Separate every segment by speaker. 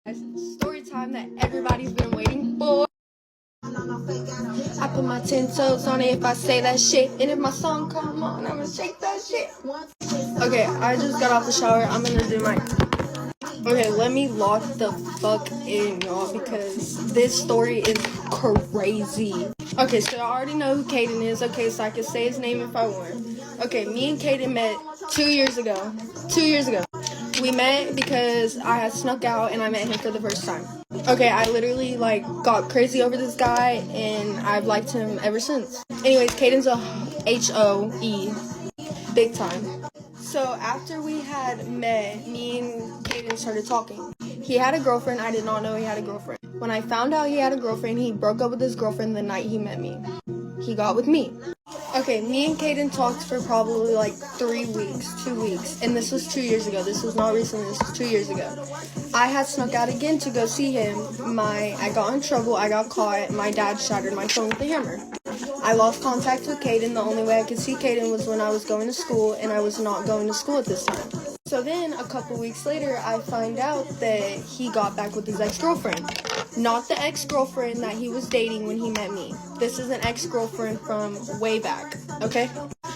Speaker 1: Story time that everybody's been waiting for. I put my 10 toes on it if I say that shit. And if my song come on, I'm gonna shake that shit. Okay, I just got off the shower. I'm gonna do my... Okay, let me lock the fuck in, y'all, because this story is crazy. Okay, so I already know who Caden is. Okay, so I can say his name if I want. Okay, me and Caden met 2 years ago. 2 years ago. We met because I had snuck out and I met him for the first time. Okay, I literally, got crazy over this guy, and I've liked him ever since. Anyways, Caden's a H-O-E. Big time. So, after we had met, me and Caden started talking. He had a girlfriend. I did not know he had a girlfriend. When I found out he had a girlfriend, he broke up with his girlfriend the night he met me. He got with me. Okay, me and Caden talked for probably 3 weeks, 2 weeks, and this was 2 years ago. This was not recently, this was 2 years ago. I had snuck out again to go see him. I got in trouble, I got caught, my dad shattered my phone with a hammer. I lost contact with Caden. The only way I could see Caden was when I was going to school, and I was not going to school at this time. So then, a couple weeks later, I find out that he got back with his ex-girlfriend. Not the ex-girlfriend that he was dating when he met me. This is an ex-girlfriend from way back, okay?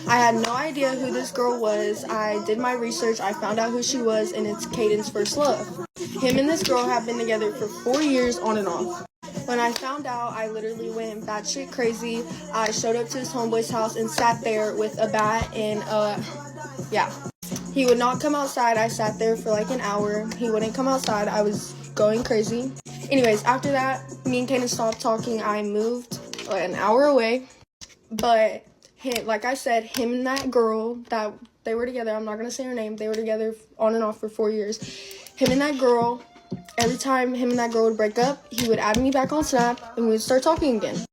Speaker 1: I had no idea who this girl was. I did my research, I found out who she was, and it's Caden's first love. Him and this girl have been together for 4 years on and off. When I found out, I literally went batshit crazy. I showed up to his homeboy's house and sat there with a bat and, yeah. He would not come outside. I sat there for an hour. He wouldn't come outside. I was going crazy. Anyways, after that, me and Caden stopped talking. I moved an hour away. But, like I said, him and that girl, that they were together. I'm not going to say her name. They were together on and off for 4 years. Him and that girl, every time him and that girl would break up, he would add me back on Snap, and we would start talking again.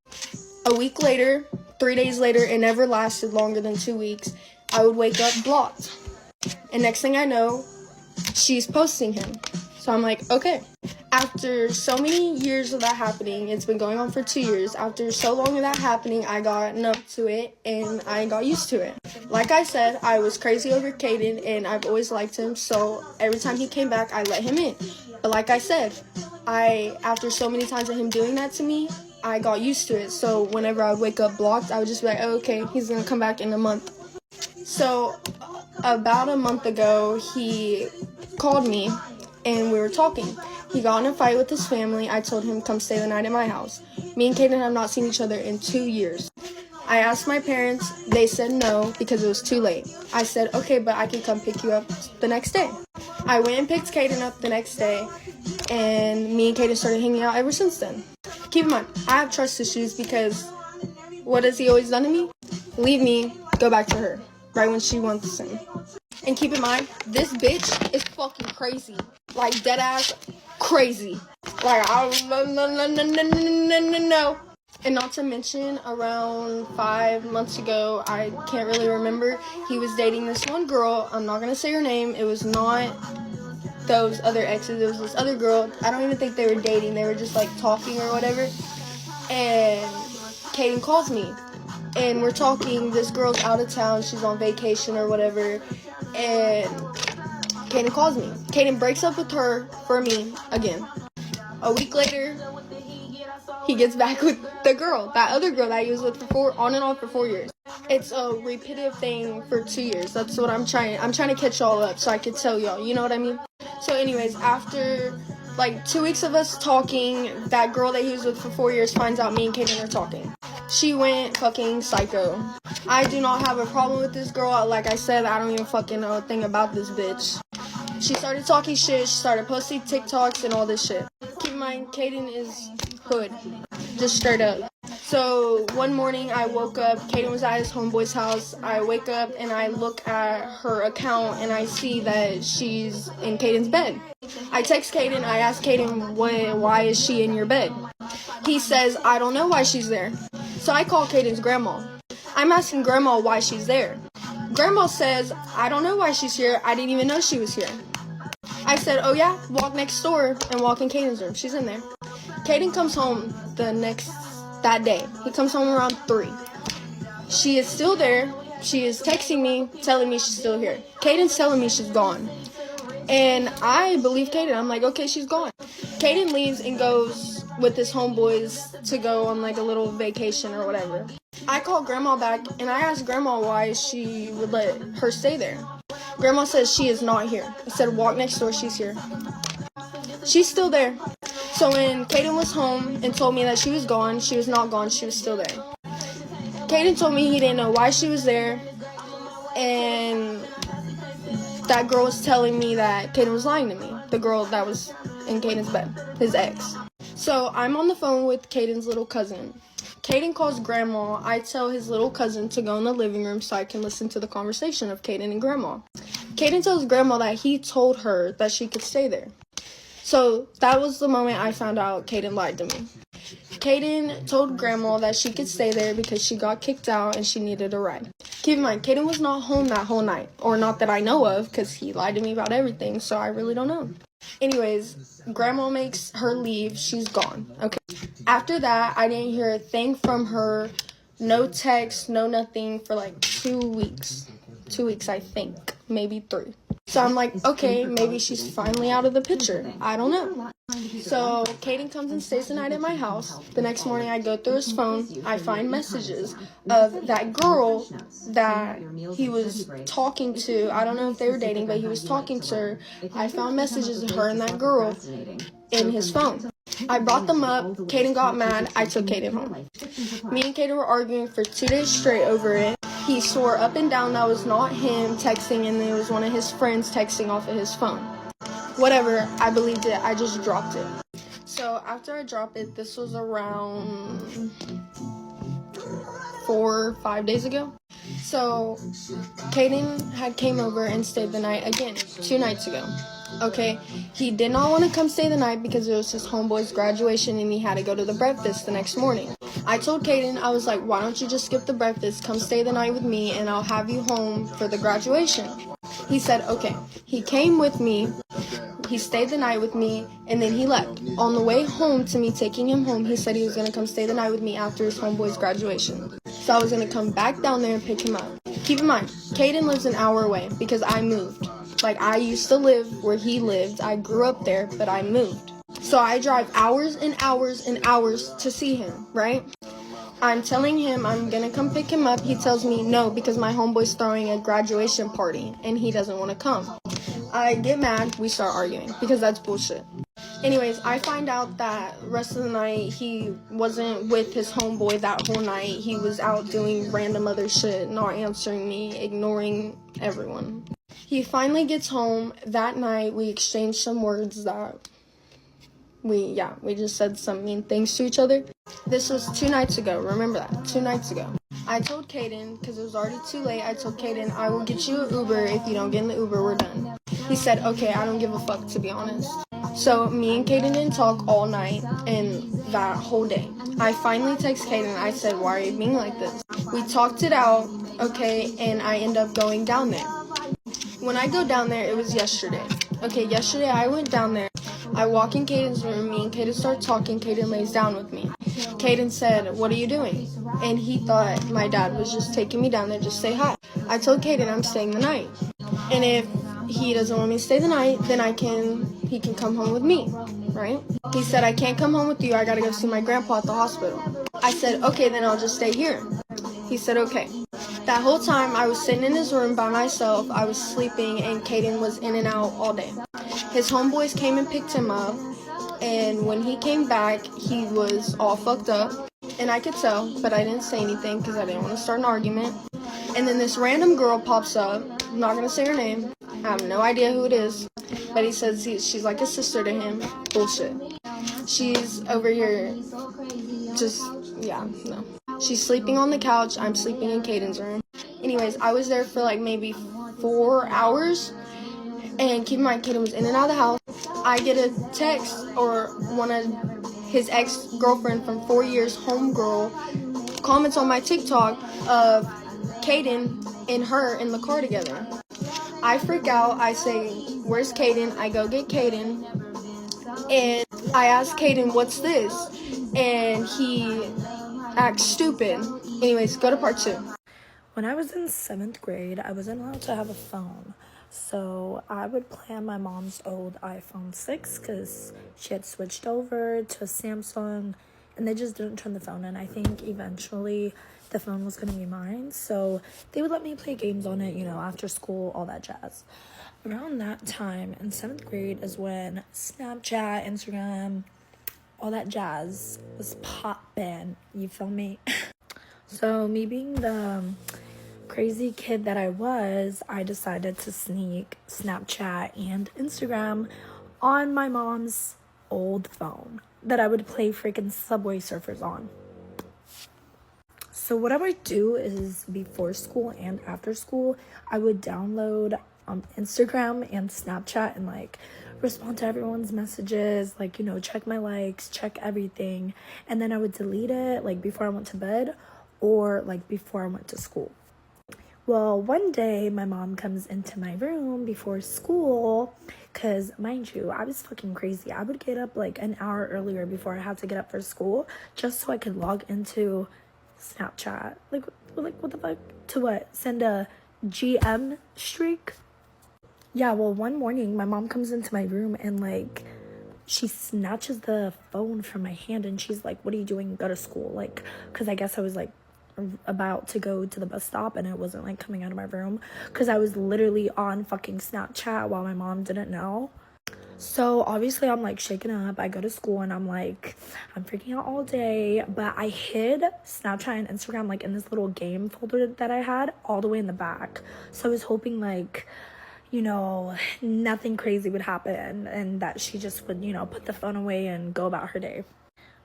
Speaker 1: A week later, 3 days later, it never lasted longer than 2 weeks, I would wake up blocked. And next thing I know, she's posting him. So I'm like, okay. After so many years of that happening, it's been going on for 2 years. After so long of that happening, I got numb to it, and I got used to it. Like I said, I was crazy over Caden, and I've always liked him, so every time he came back, I let him in. But like I said, after so many times of him doing that to me, I got used to it. So whenever I would wake up blocked, I would just be like, oh, okay, he's going to come back in a month. So about a month ago, he called me, and we were talking. He got in a fight with his family. I told him, come stay the night at my house. Me and Caden have not seen each other in 2 years. I asked my parents. They said no because it was too late. I said, okay, but I can come pick you up the next day. I went and picked Caden up the next day, and me and Caden started hanging out ever since then. Keep in mind, I have trust issues because what has he always done to me? Leave me, go back to her, right when she wants him. And keep in mind, this bitch is fucking crazy. Dead ass crazy. No. And not to mention, around 5 months ago, I can't really remember, he was dating this one girl. I'm not going to say her name. It was not those other exes. It was this other girl. I don't even think they were dating. They were just, talking or whatever. And Caden calls me. And we're talking. This girl's out of town. She's on vacation or whatever. And Caden calls me. Caden breaks up with her for me again. A week later, he gets back with the girl, that other girl that he was with on and off for 4 years. It's a repetitive thing for 2 years. That's what I'm trying to catch y'all up so I can tell y'all, you know what I mean? So anyways, after 2 weeks of us talking, that girl that he was with for 4 years finds out me and Caden are talking. She went fucking psycho. I do not have a problem with this girl. Like I said, I don't even fucking know a thing about this bitch. She started talking shit. She started posting TikToks and all this shit. Keep in mind, Caden is hood. Just straight up. So one morning I woke up. Caden was at his homeboy's house. I wake up and I look at her account and I see that she's in Caden's bed. I text Caden. I ask Caden, why is she in your bed? He says, I don't know why she's there. So I call Caden's grandma. I'm asking grandma why she's there. Grandma says, I don't know why she's here. I didn't even know she was here. I said, oh yeah, walk next door and walk in Caden's room. She's in there. Caden comes home that day. He comes home around 3. She is still there. She is texting me, telling me she's still here. Caden's telling me she's gone. And I believe Caden. I'm like, okay, she's gone. Caden leaves and goes with his homeboys to go on like a little vacation or whatever. I called Grandma back and I asked Grandma why she would let her stay there. Grandma says she is not here. I said, walk next door, she's here. She's still there. So when Caden was home and told me that she was gone, she was not gone, she was still there. Caden told me he didn't know why she was there, and that girl was telling me that Caden was lying to me. The girl that was in Caden's bed, his ex. So I'm on the phone with Caden's little cousin. Caden calls Grandma. I tell his little cousin to go in the living room so I can listen to the conversation of Caden and Grandma. Caden tells Grandma that he told her that she could stay there. So that was the moment I found out Caden lied to me. Caden told Grandma that she could stay there because she got kicked out and she needed a ride. Keep in mind, Caden was not home that whole night. Or not that I know of, because he lied to me about everything, so I really don't know. Anyways, Grandma makes her leave. She's gone. Okay. After that, I didn't hear a thing from her. No text, no nothing for like 2 weeks. 2 weeks, I think. Maybe 3. So I'm like, okay, maybe she's finally out of the picture. I don't know. So Caden comes and stays the night at my house. The next morning I go through his phone. I find messages of that girl that he was talking to. I don't know if they were dating, but he was talking to her. I found messages of her and that girl in his phone. I brought them up. Caden got mad. I took Caden home. Me and Caden were arguing for 2 days straight over it. He swore up and down that was not him texting and it was one of his friends texting off of his phone. Whatever, I believed it. I just dropped it. So after I dropped it, this was around 4 or 5 days ago. So Caden had came over and stayed the night again 2 nights ago. Okay, he did not want to come stay the night because it was his homeboy's graduation and he had to go to the breakfast the next morning. I told Caden, I was like, why don't you just skip the breakfast, come stay the night with me, and I'll have you home for the graduation. He said, okay. He came with me, he stayed the night with me, and then he left. On the way home to me taking him home, he said he was going to come stay the night with me after his homeboy's graduation. So I was going to come back down there and pick him up. Keep in mind, Caden lives an hour away because I moved. Like, I used to live where he lived. I grew up there, but I moved. So I drive hours and hours and hours to see him, right? I'm telling him I'm going to come pick him up. He tells me no because my homeboy's throwing a graduation party and he doesn't want to come. I get mad. We start arguing because that's bullshit. Anyways, I find out that the rest of the night he wasn't with his homeboy that whole night. He was out doing random other shit, not answering me, ignoring everyone. He finally gets home. That night we exchanged some words that we just said some mean things to each other. This was 2 nights ago. Remember that. 2 nights ago. I told Caden, because it was already too late, I told Caden, I will get you an Uber. If you don't get in the Uber, we're done. He said, okay, I don't give a fuck, to be honest. So me and Caden didn't talk all night and that whole day. I finally text Caden. I said, why are you being like this? We talked it out, okay, and I end up going down there. When I go down there, it was yesterday. Okay, yesterday I went down there. I walk in Caden's room. Me and Caden start talking. Caden lays down with me. Caden said, what are you doing? And he thought my dad was just taking me down there just to say hi. I told Caden I'm staying the night. And if he doesn't want me to stay the night, then he can come home with me, right? He said, I can't come home with you. I gotta go see my grandpa at the hospital. I said, okay, then I'll just stay here. He said, okay. That whole time, I was sitting in his room by myself. I was sleeping, and Caden was in and out all day. His homeboys came and picked him up, and when he came back, he was all fucked up. And I could tell, but I didn't say anything because I didn't want to start an argument. And then this random girl pops up. I'm not going to say her name. I have no idea who it is. But he says she's like a sister to him. Bullshit. She's over here just, no. She's sleeping on the couch. I'm sleeping in Caden's room. Anyways, I was there for like maybe 4 hours. And keep in mind, Caden was in and out of the house. I get a text or one of his ex-girlfriend from 4 years, homegirl, comments on my TikTok of Caden and her in the car together. I freak out. I say, where's Caden? I go get Caden. And I ask Caden, what's this? And he acts stupid. Anyways, go to part 2.
Speaker 2: When I was in 7th grade, I wasn't allowed to have a phone. So I would play on my mom's old iPhone 6 because she had switched over to a Samsung, and they just didn't turn the phone in. I think eventually the phone was going to be mine, so they would let me play games on it, you know, after school, all that jazz. Around that time in 7th grade is when Snapchat, Instagram, all that jazz was poppin', you feel me? So me being the crazy kid that I was, I decided to sneak Snapchat and Instagram on my mom's old phone that I would play freaking Subway Surfers on. So what I would do is before school and after school, I would download Instagram and Snapchat and like respond to everyone's messages, like, you know, check my likes, check everything, and then I would delete it like before I went to bed or like before I went to school. Well, one day my mom comes into my room before school because, mind you, I was fucking crazy. I would get up like an hour earlier before I had to get up for school just so I could log into Snapchat. Like what the fuck? To what? Send a GM streak? Yeah, well, one morning my mom comes into my room and like she snatches the phone from my hand and she's like, what are you doing? Go to school. Like, because I guess I was like about to go to the bus stop and I wasn't like coming out of my room because I was literally on fucking Snapchat while my mom didn't know. So obviously I'm like shaking up. I go to school and I'm like, I'm freaking out all day, but I hid Snapchat and Instagram like in this little game folder that I had all the way in the back. So I was hoping like, you know, nothing crazy would happen and that she just would, you know, put the phone away and go about her day.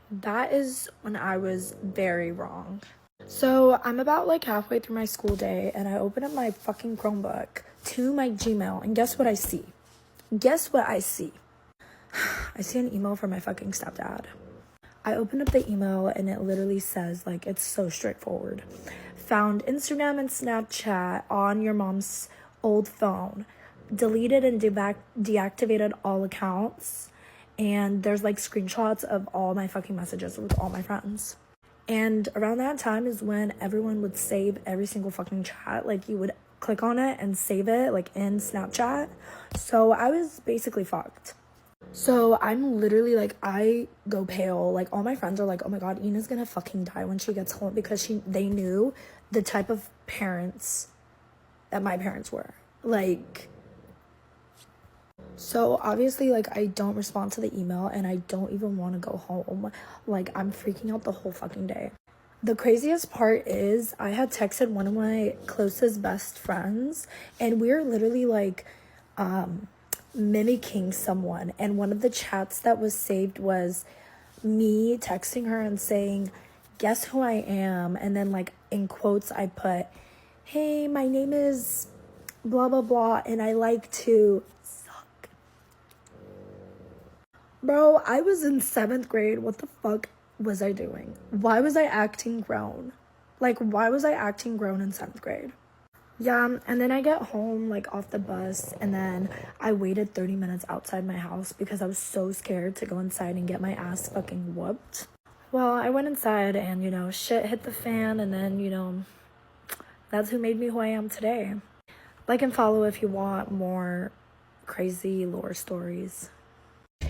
Speaker 2: That is when I was very wrong. So I'm about like halfway through my school day and I open up my fucking Chromebook to my Gmail and guess what I see? Guess what I see? I see an email from my fucking stepdad. I open up the email and it literally says, like, it's so straightforward. Found Instagram and Snapchat on your mom's old phone. Deleted and deactivated all accounts. And there's like screenshots of all my fucking messages with all my friends. And around that time is when everyone would save every single fucking chat. Like, you would click on it and save it, like, in Snapchat. So I was basically fucked. So I'm literally, like, I go pale. Like, all my friends are like, oh my god, Ina's gonna fucking die when she gets home. Because they knew the type of parents that my parents were. Like, so obviously, like, I don't respond to the email and I don't even want to go home. Like, I'm freaking out the whole fucking day. The craziest part is I had texted one of my closest best friends and we're literally like mimicking someone, and one of the chats that was saved was me texting her and saying, guess who I am, and then like in quotes I put, hey, my name is blah blah blah and I like to suck. Bro, I was in 7th grade. What the fuck was I doing? Why was I acting grown? Like, why was I acting grown in 7th grade? Yeah, and then I get home, like, off the bus, and then I waited 30 minutes outside my house because I was so scared to go inside and get my ass fucking whooped. Well, I went inside and, you know, shit hit the fan, and then, you know, that's who made me who I am today. Like and follow if you want more crazy lore stories.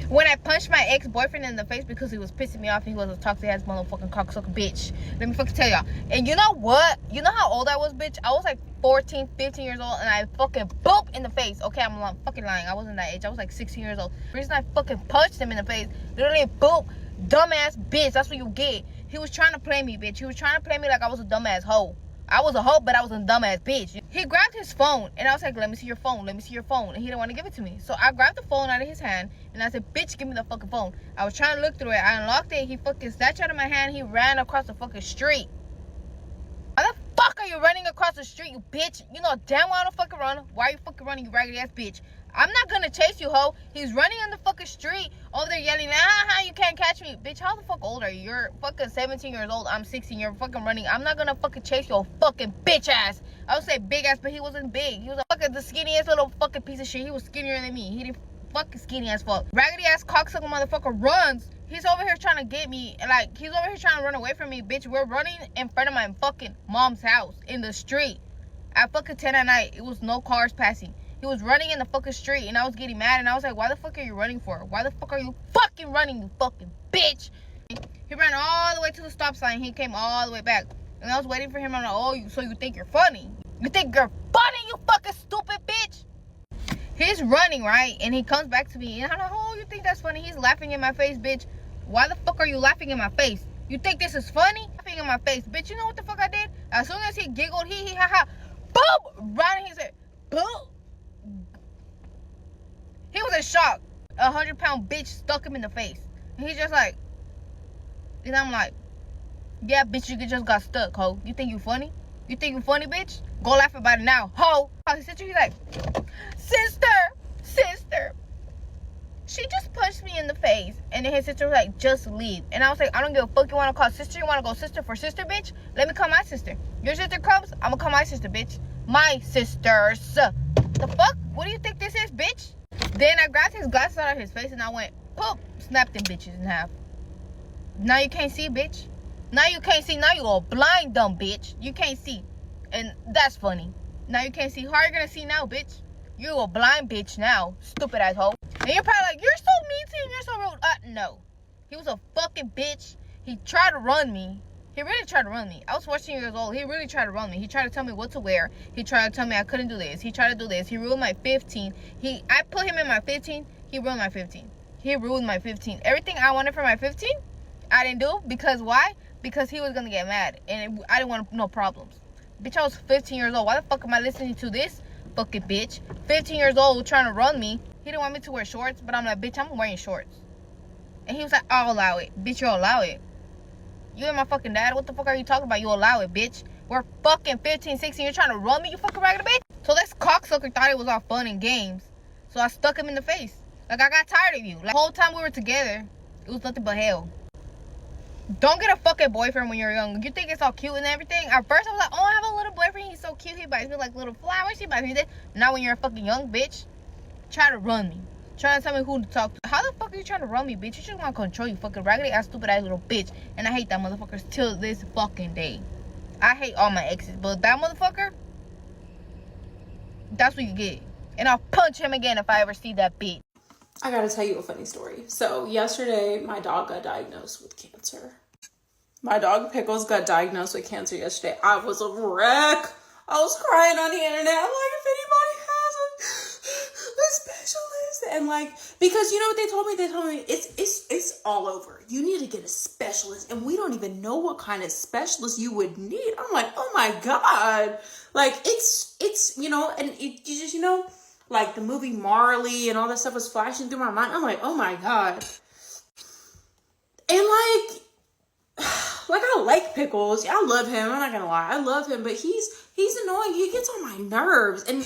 Speaker 3: When I punched my ex-boyfriend in the face because he was pissing me off and he was a toxic ass motherfucking cocksucker bitch. Let me fucking tell y'all. And you know what? You know how old I was, bitch? I was like 14, 15 years old and I fucking boop in the face. Okay, I'm fucking lying. I wasn't that age. I was like 16 years old. The reason I fucking punched him in the face, literally boop, dumbass bitch. That's what you get. He was trying to play me, bitch. He was trying to play me like I was a dumbass hoe. I was a hoe, but I was a dumbass bitch. He grabbed his phone, and I was like, let me see your phone, let me see your phone. And he didn't want to give it to me. So I grabbed the phone out of his hand, and I said, bitch, give me the fucking phone. I was trying to look through it. I unlocked it. He fucking snatched out of my hand. He ran across the fucking street. Why the fuck are you running across the street, you bitch? You know damn well I don't fucking run. Why are you fucking running, you raggedy ass bitch? I'm not gonna chase you, hoe. He's running on the fucking street over there yelling, you can't catch me. Bitch, how the fuck old are you? You're fucking 17 years old. I'm 16. You're fucking running. I'm not gonna fucking chase your fucking bitch ass. I would say big ass, but he wasn't big. He was a fucking the skinniest little fucking piece of shit. He was skinnier than me. He didn't fucking skinny as fuck. Raggedy ass cocksucker motherfucker runs. He's over here trying to get me. Like, he's over here trying to run away from me. Bitch, we're running in front of my fucking mom's house in the street. At fucking 10 at night. It was no cars passing. He was running in the fucking street, and I was getting mad, and I was like, why the fuck are you running for? Why the fuck are you fucking running, you fucking bitch? He ran all the way to the stop sign. He came all the way back. And I was waiting for him. I'm like, oh, so you think you're funny? You think you're funny, you fucking stupid bitch? He's running, right? And he comes back to me, and I'm like, oh, you think that's funny? He's laughing in my face, bitch. Why the fuck are you laughing in my face? You think this is funny? Laughing in my face. Bitch, you know what the fuck I did? As soon as he giggled, he ha ha, boom! Right in his head. Boom! He was in shock. 100-pound bitch stuck him in the face. And he's just like, and I'm like, yeah, bitch, you just got stuck, ho. You think you funny? You think you funny, bitch? Go laugh about it now, ho. His sister, he's like, sister. She just punched me in the face. And then his sister was like, just leave. And I was like, I don't give a fuck. You want to call sister? You want to go sister for sister, bitch? Let me call my sister. Your sister comes, I'm going to call my sister, bitch. My sisters. The fuck? What do you think this is, bitch? Then I grabbed his glasses out of his face and I went, poop, snapped them bitches in half. Now you can't see, bitch. Now you can't see. Now you all blind, dumb bitch. You can't see. And that's funny. Now you can't see. How are you going to see now, bitch? You a blind bitch now. Stupid asshole. And you're probably like, you're so mean to him. You're so rude. No. He was a fucking bitch. He tried to run me. He really tried to run me. I was 14 years old. He really tried to run me. He tried to tell me what to wear. He tried to tell me I couldn't do this. He tried to do this. He ruined my 15. I put him in my 15. He ruined my 15. He ruined my 15. Everything I wanted for my 15, I didn't do. Because why? Because he was going to get mad. And I didn't want no problems. Bitch, I was 15 years old. Why the fuck am I listening to this fucking bitch? 15 years old trying to run me. He didn't want me to wear shorts. But I'm like, bitch, I'm wearing shorts. And he was like, I'll allow it. Bitch, you'll allow it. You and my fucking dad, what the fuck are you talking about? You allow it, bitch. We're fucking 15, 16. You're trying to run me, you fucking ragged bitch? So this cocksucker thought it was all fun and games. So I stuck him in the face. Like, I got tired of you. Like, the whole time we were together, it was nothing but hell. Don't get a fucking boyfriend when you're young. You think it's all cute and everything. At first, I was like, oh, I have a little boyfriend. He's so cute. He buys me, like, little flowers. He buys me this. Now when you're a fucking young bitch, try to run me. Trying to tell me who to talk to. How the fuck are you trying to run me, bitch? You just want to control you fucking raggedy ass, stupid ass little bitch. And I hate that motherfucker till this fucking day. I hate all my exes, but that motherfucker, that's what you get. And I'll punch him again if I ever see that bitch.
Speaker 4: I gotta tell you a funny story. So yesterday, my dog got diagnosed with cancer. My dog Pickles got diagnosed with cancer yesterday. I was a wreck. I was crying on the internet. I'm like, if anybody has a specialist. And like, because you know what they told me? They told me it's all over. You need to get a specialist. And we don't even know what kind of specialist you would need. I'm like, oh my God. Like, it's you know, and you just, you know, like the movie Marley and all that stuff was flashing through my mind. I'm like, oh my God. And like I like Pickles. I love him. I'm not gonna lie. I love him, but he's annoying. He gets on my nerves. And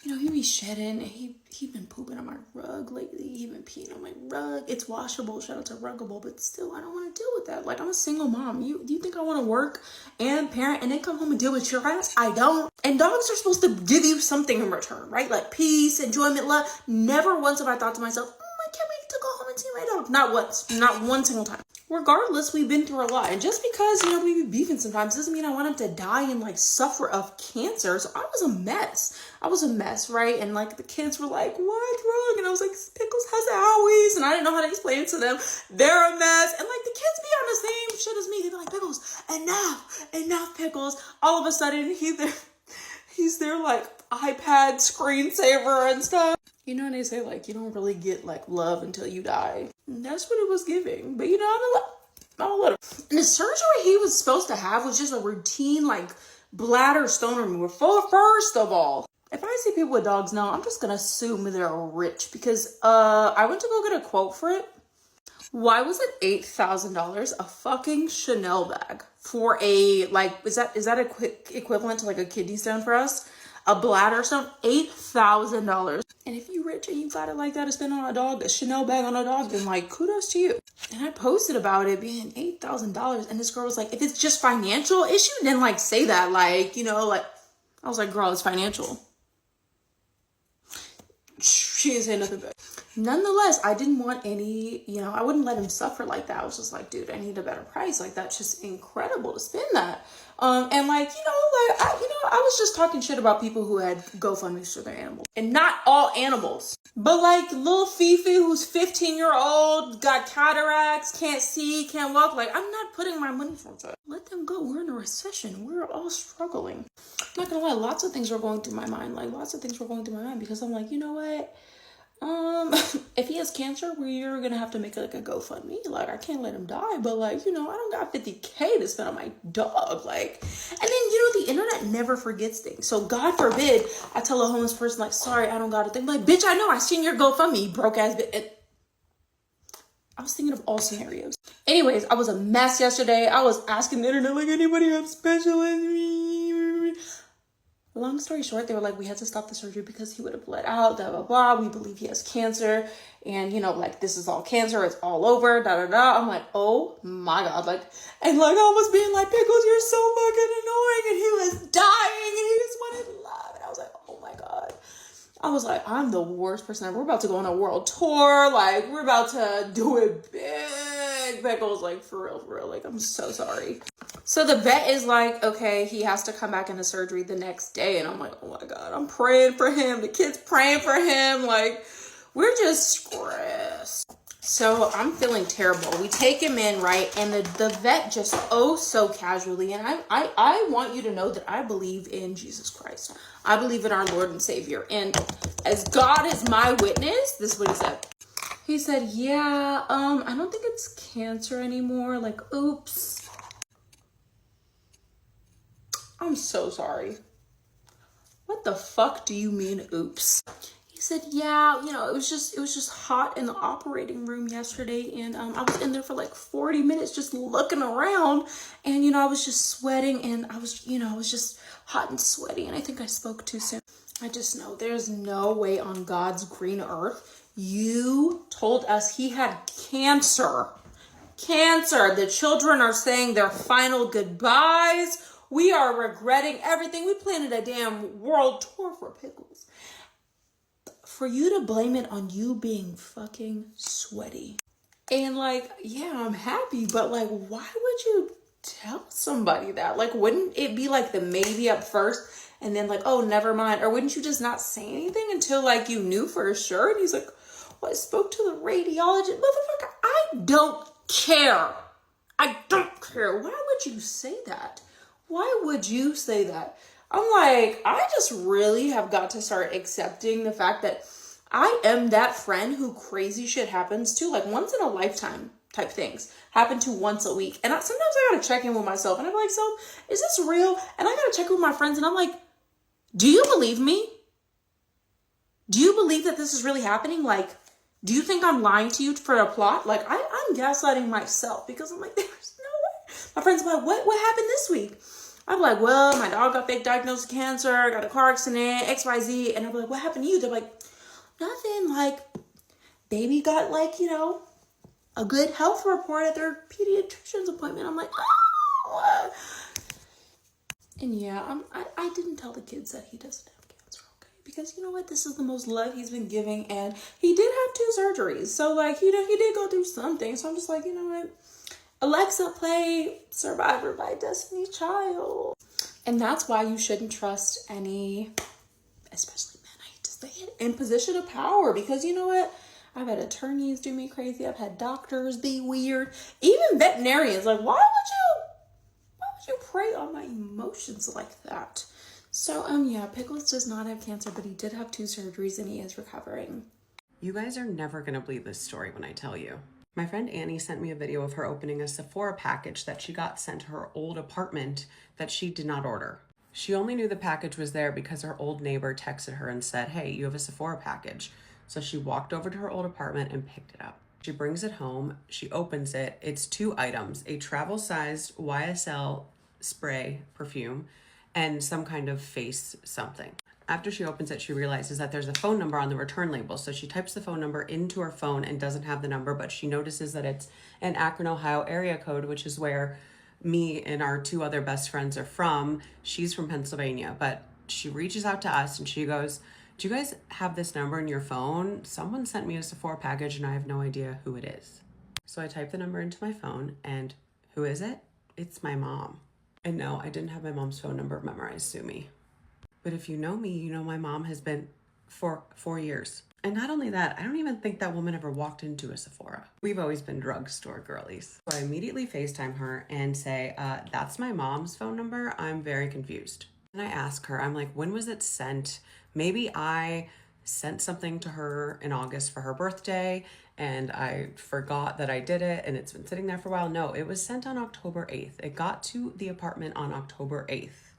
Speaker 4: you know, he be shedding. He been pooping on my rug lately. He been peeing on my rug. It's washable. Shout out to Ruggable. But still, I don't want to deal with that. Like, I'm a single mom. Do you think I want to work and parent and then come home and deal with your ass? I don't. And dogs are supposed to give you something in return, right? Like peace, enjoyment, love. Never once have I thought to myself, I can't wait to go home and see my dog. Not once. Not one single time. Regardless, we've been through a lot. And just because, you know, we be beefing sometimes doesn't mean I want him to die and like suffer of cancer. So I was a mess, right? And like the kids were like, what's wrong? And I was like, Pickles has owies. And I didn't know how to explain it to them. They're a mess. And like the kids be on the same shit as me. They'd be like, Pickles, enough Pickles. All of a sudden he's their like iPad screensaver and stuff. You know, and they say, like, you don't really get, like, love until you die. And that's what it was giving. But, you know, I'm a little. And the surgery he was supposed to have was just a routine, like, bladder stone removal. First of all, if I see people with dogs now, I'm just going to assume they're rich. Because I went to go get a quote for it. Why was it $8,000 a fucking Chanel bag for a, like, is that equivalent to, like, a kidney stone for us? A bladder stone? $8,000. And if you rich and you got it like that to spend on a dog, a Chanel bag on a dog, then like kudos to you. And I posted about it being $8,000. And this girl was like, if it's just financial issue, then like say that. Like, you know, like, I was like, girl, it's financial. She didn't say nothing back. nonetheless, I didn't want any, I wouldn't let him suffer like that. I was just like, dude, I need a better price. Like, that's just incredible to spend that. And like, I was just talking shit about people who had GoFundMes for their animals. And not all animals. But like little Fifi, who's 15-year-old, got cataracts, can't see, can't walk. Like, I'm not putting my money towards that. Let them go. We're in a recession. We're all struggling. I'm not gonna lie, lots of things were going through my mind. Because I'm like, you know what? If he has cancer, we're gonna have to make like a GoFundMe. Like, I can't let him die, but like, I don't got $50K to spend on my dog. Like, and then the internet never forgets things. So God forbid I tell a homeless person like, sorry, I don't got a thing. Like, bitch, I know, I seen your GoFundMe, you broke ass bitch. I was thinking of all scenarios. Anyways, I was a mess yesterday. I was asking the internet like, anybody have special in me? Long story short, they were like, we had to stop the surgery because he would have bled out, blah, blah, blah. We believe he has cancer. And, like, this is all cancer. It's all over, da, da, da. I'm like, oh, my God. Like, and, like, I was being like, Pickles, you're so fucking annoying. And he was dying. And he just wanted love. And I was like, oh, my God. I was like, I'm the worst person ever. We're about to go on a world tour. Like, we're about to do it big. Pickles, like, for real. Like, I'm so sorry. So the vet is like, okay, he has to come back into surgery the next day. And I'm like, oh my God, I'm praying for him. The kid's praying for him. Like, we're just stressed. So I'm feeling terrible. We take him in, right? And the vet just, so casually. And I want you to know that I believe in Jesus Christ. I believe in our Lord and Savior. And as God is my witness, this is what he said. He said, yeah, I don't think it's cancer anymore. Like, oops. I'm so sorry. What the fuck do you mean, oops? He said, yeah, it was just hot in the operating room yesterday. And I was in there for like 40 minutes just looking around. And, I was just sweating and I was just hot and sweaty. And I think I spoke too soon. I just know there's no way on God's green earth. You told us he had cancer. Cancer. The children are saying their final goodbyes. We are regretting everything. We planned a damn world tour for Pickles. For you to blame it on you being fucking sweaty. And like, yeah, I'm happy, but like, why would you tell somebody that? Like, wouldn't it be like the maybe up first and then like, oh, never mind? Or wouldn't you just not say anything until like you knew for sure? And he's like, well, I spoke to the radiologist. Motherfucker, I don't care. I don't care. Why would you say that? Why would you say that? I'm like, I just really have got to start accepting the fact that I am that friend who crazy shit happens to, like once in a lifetime type things happen to once a week. And sometimes I gotta check in with myself and I'm like, so is this real? And I gotta check with my friends and I'm like, do you believe me? Do you believe that this is really happening? Like, do you think I'm lying to you for a plot? Like, I'm gaslighting myself because I'm like, there's no way. My friends are like, what happened this week? I'm like, well, my dog got fake diagnosed with cancer, got a car accident, XYZ. And I'm like, what happened to you? They're like, nothing. Like, baby got like, a good health report at their pediatrician's appointment. I'm like, oh. And yeah, I didn't tell the kids that he doesn't have cancer, okay? Because you know what? This is the most love he's been giving. And he did have 2 surgeries. So like, he did go through something. So I'm just like, you know what? Alexa, play Survivor by Destiny's Child. And that's why you shouldn't trust any, especially men, I hate to say it, in position of power. Because you know what? I've had attorneys do me crazy. I've had doctors be weird. Even veterinarians. Like, why would you prey on my emotions like that? So, yeah, Pickles does not have cancer, but he did have 2 surgeries and he is recovering.
Speaker 5: You guys are never gonna believe this story when I tell you. My friend Annie sent me a video of her opening a Sephora package that she got sent to her old apartment that she did not order. She only knew the package was there because her old neighbor texted her and said, hey, you have a Sephora package. So she walked over to her old apartment and picked it up. She brings it home, she opens it. It's 2 items, a travel-sized YSL spray perfume and some kind of face something. After she opens it, she realizes that there's a phone number on the return label. So she types the phone number into her phone and doesn't have the number, but she notices that it's an Akron, Ohio area code, which is where me and our 2 other best friends are from. She's from Pennsylvania, but she reaches out to us and she goes, Do you guys have this number in your phone? Someone sent me a Sephora package and I have no idea who it is. So I typed the number into my phone and who is it? It's my mom. And no, I didn't have my mom's phone number memorized, sue me. But if you know me, you know my mom has been for 4 years. And not only that, I don't even think that woman ever walked into a Sephora. We've always been drugstore girlies. So I immediately FaceTime her and say, that's my mom's phone number. I'm very confused. And I ask her, I'm like, when was it sent? Maybe I sent something to her in August for her birthday and I forgot that I did it and it's been sitting there for a while. No, it was sent on October 8th. It got to the apartment on October 8th.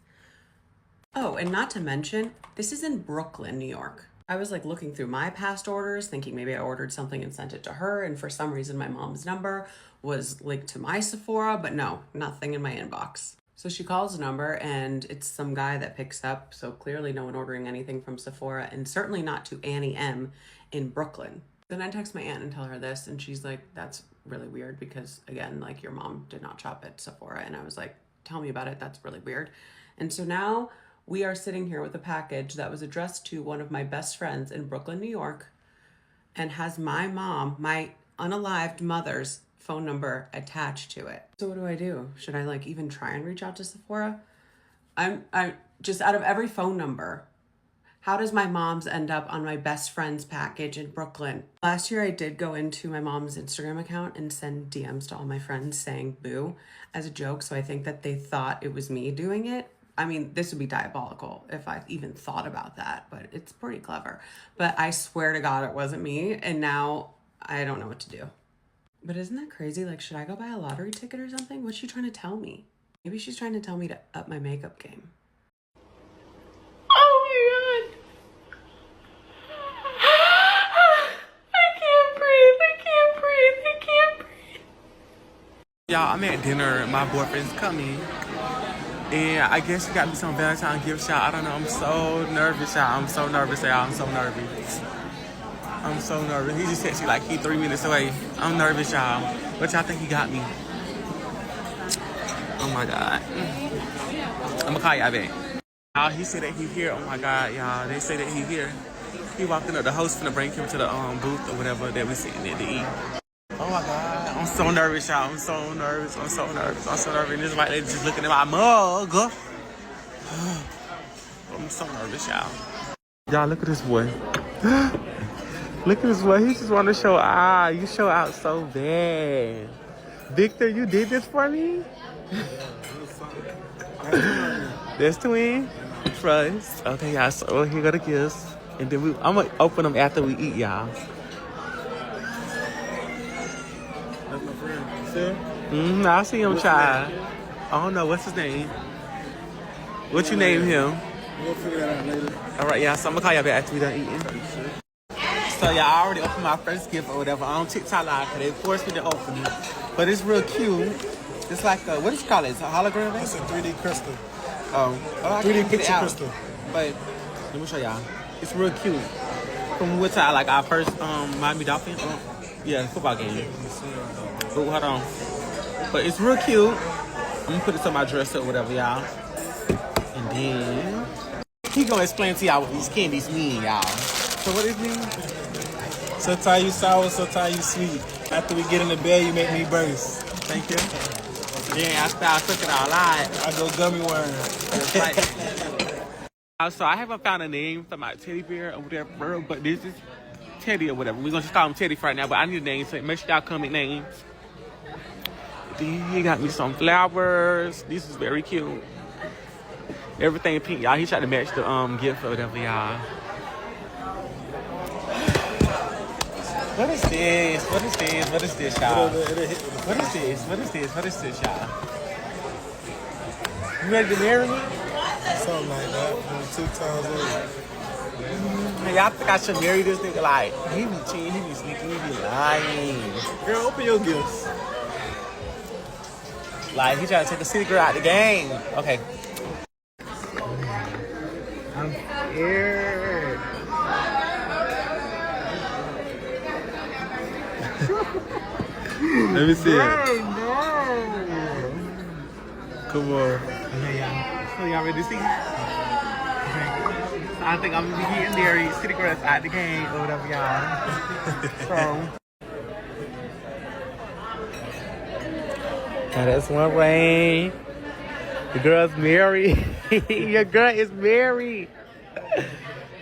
Speaker 5: Oh, and not to mention, this is in Brooklyn, New York. I was like looking through my past orders, thinking maybe I ordered something and sent it to her. And for some reason, my mom's number was linked to my Sephora, but no, nothing in my inbox. So she calls the number and it's some guy that picks up. So clearly no one ordering anything from Sephora and certainly not to Annie M in Brooklyn. Then I text my aunt and tell her this and she's like, that's really weird because again, like your mom did not shop at Sephora. And I was like, tell me about it. That's really weird. And so now we are sitting here with a package that was addressed to one of my best friends in Brooklyn, New York, and has my mom, my unalived mother's phone number attached to it. So what do I do? Should I like even try and reach out to Sephora? I'm just out of every phone number, how does my mom's end up on my best friend's package in Brooklyn? Last year, I did go into my mom's Instagram account and send DMs to all my friends saying boo as a joke. So I think that they thought it was me doing it. I mean, this would be diabolical if I even thought about that, but it's pretty clever. But I swear to God, it wasn't me. And now I don't know what to do. But isn't that crazy? Like, should I go buy a lottery ticket or something? What's she trying to tell me? Maybe she's trying to tell me to up my makeup game.
Speaker 4: Oh my God. I can't breathe.
Speaker 6: Y'all, I'm at dinner. My boyfriend's coming. And I guess he got me some Valentine's gift, y'all. I don't know. I'm so nervous, y'all. I'm so nervous. He just texted me like he 3 minutes away. I'm nervous, y'all. What y'all think he got me? Oh my God. I'm gonna call y'all back. Y'all, he said that he here. Oh my God, y'all. They say that he here. He walking up. The host finna bring him to the booth or whatever that we sitting at to eat. Oh my God. I'm so nervous, y'all. I'm so nervous. And this white lady just looking at my mug. I'm so nervous, y'all. Y'all, look at this boy. Look at this boy. He just want to show out. You show out so bad. Victor, you did this for me? There's twin. Trust. Okay, y'all. So here go the gifts. And then I'm going to open them after we eat, y'all.
Speaker 7: That's my friend. See?
Speaker 6: I see him, child. I don't know. What's his name? What you name him?
Speaker 7: We'll figure that out later.
Speaker 6: All right, yeah. So I'm going to call y'all back after we done eating. So y'all, I already opened my first gift or whatever on TikTok Live because they forced me to open it. But it's real cute. It's like a, what is it called? It's a hologram?
Speaker 7: It's a 3D crystal.
Speaker 6: Oh, I
Speaker 7: 3D
Speaker 6: can't get it
Speaker 7: picture
Speaker 6: out.
Speaker 7: crystal.
Speaker 6: But let me show y'all. It's real cute. From what time? Like our first Miami Dolphin? Yeah, football game. Oh, hold on. But it's real cute. I'm gonna put it on my dresser or whatever, y'all. And then he gonna explain to y'all what these candies mean, y'all. So what does it mean?
Speaker 7: Sometimes you sour, sometimes you sweet. After we get in the bed, you make me burst.
Speaker 6: Thank you. Yeah, I start cooking all right.
Speaker 7: I go gummy worm.
Speaker 6: So I haven't found a name for my teddy bear or whatever, but this is Teddy or whatever. We're gonna just call him Teddy for right now, but I need a name, so make sure y'all come with names. Then he got me some flowers. This is very cute. Everything pink, y'all. He tried to match the gift or whatever, y'all. What is this? What is this? What is this, y'all? What is this? What is this? What is this, y'all? You ready to marry me?
Speaker 7: Something like that. 2 times over.
Speaker 6: Hey, y'all think I should marry this nigga? Like, he be cheating, he be sneaking, he be lying.
Speaker 7: Girl, open your gifts.
Speaker 6: Like, he trying to take a city girl out the game. Okay. I'm scared. Let me see it. Come on. Okay, y'all. So y'all ready to see? Okay. I think I'm gonna be getting married. City girls out the game or whatever, y'all. So. Now that's one ring. The girl's married. Your girl is married.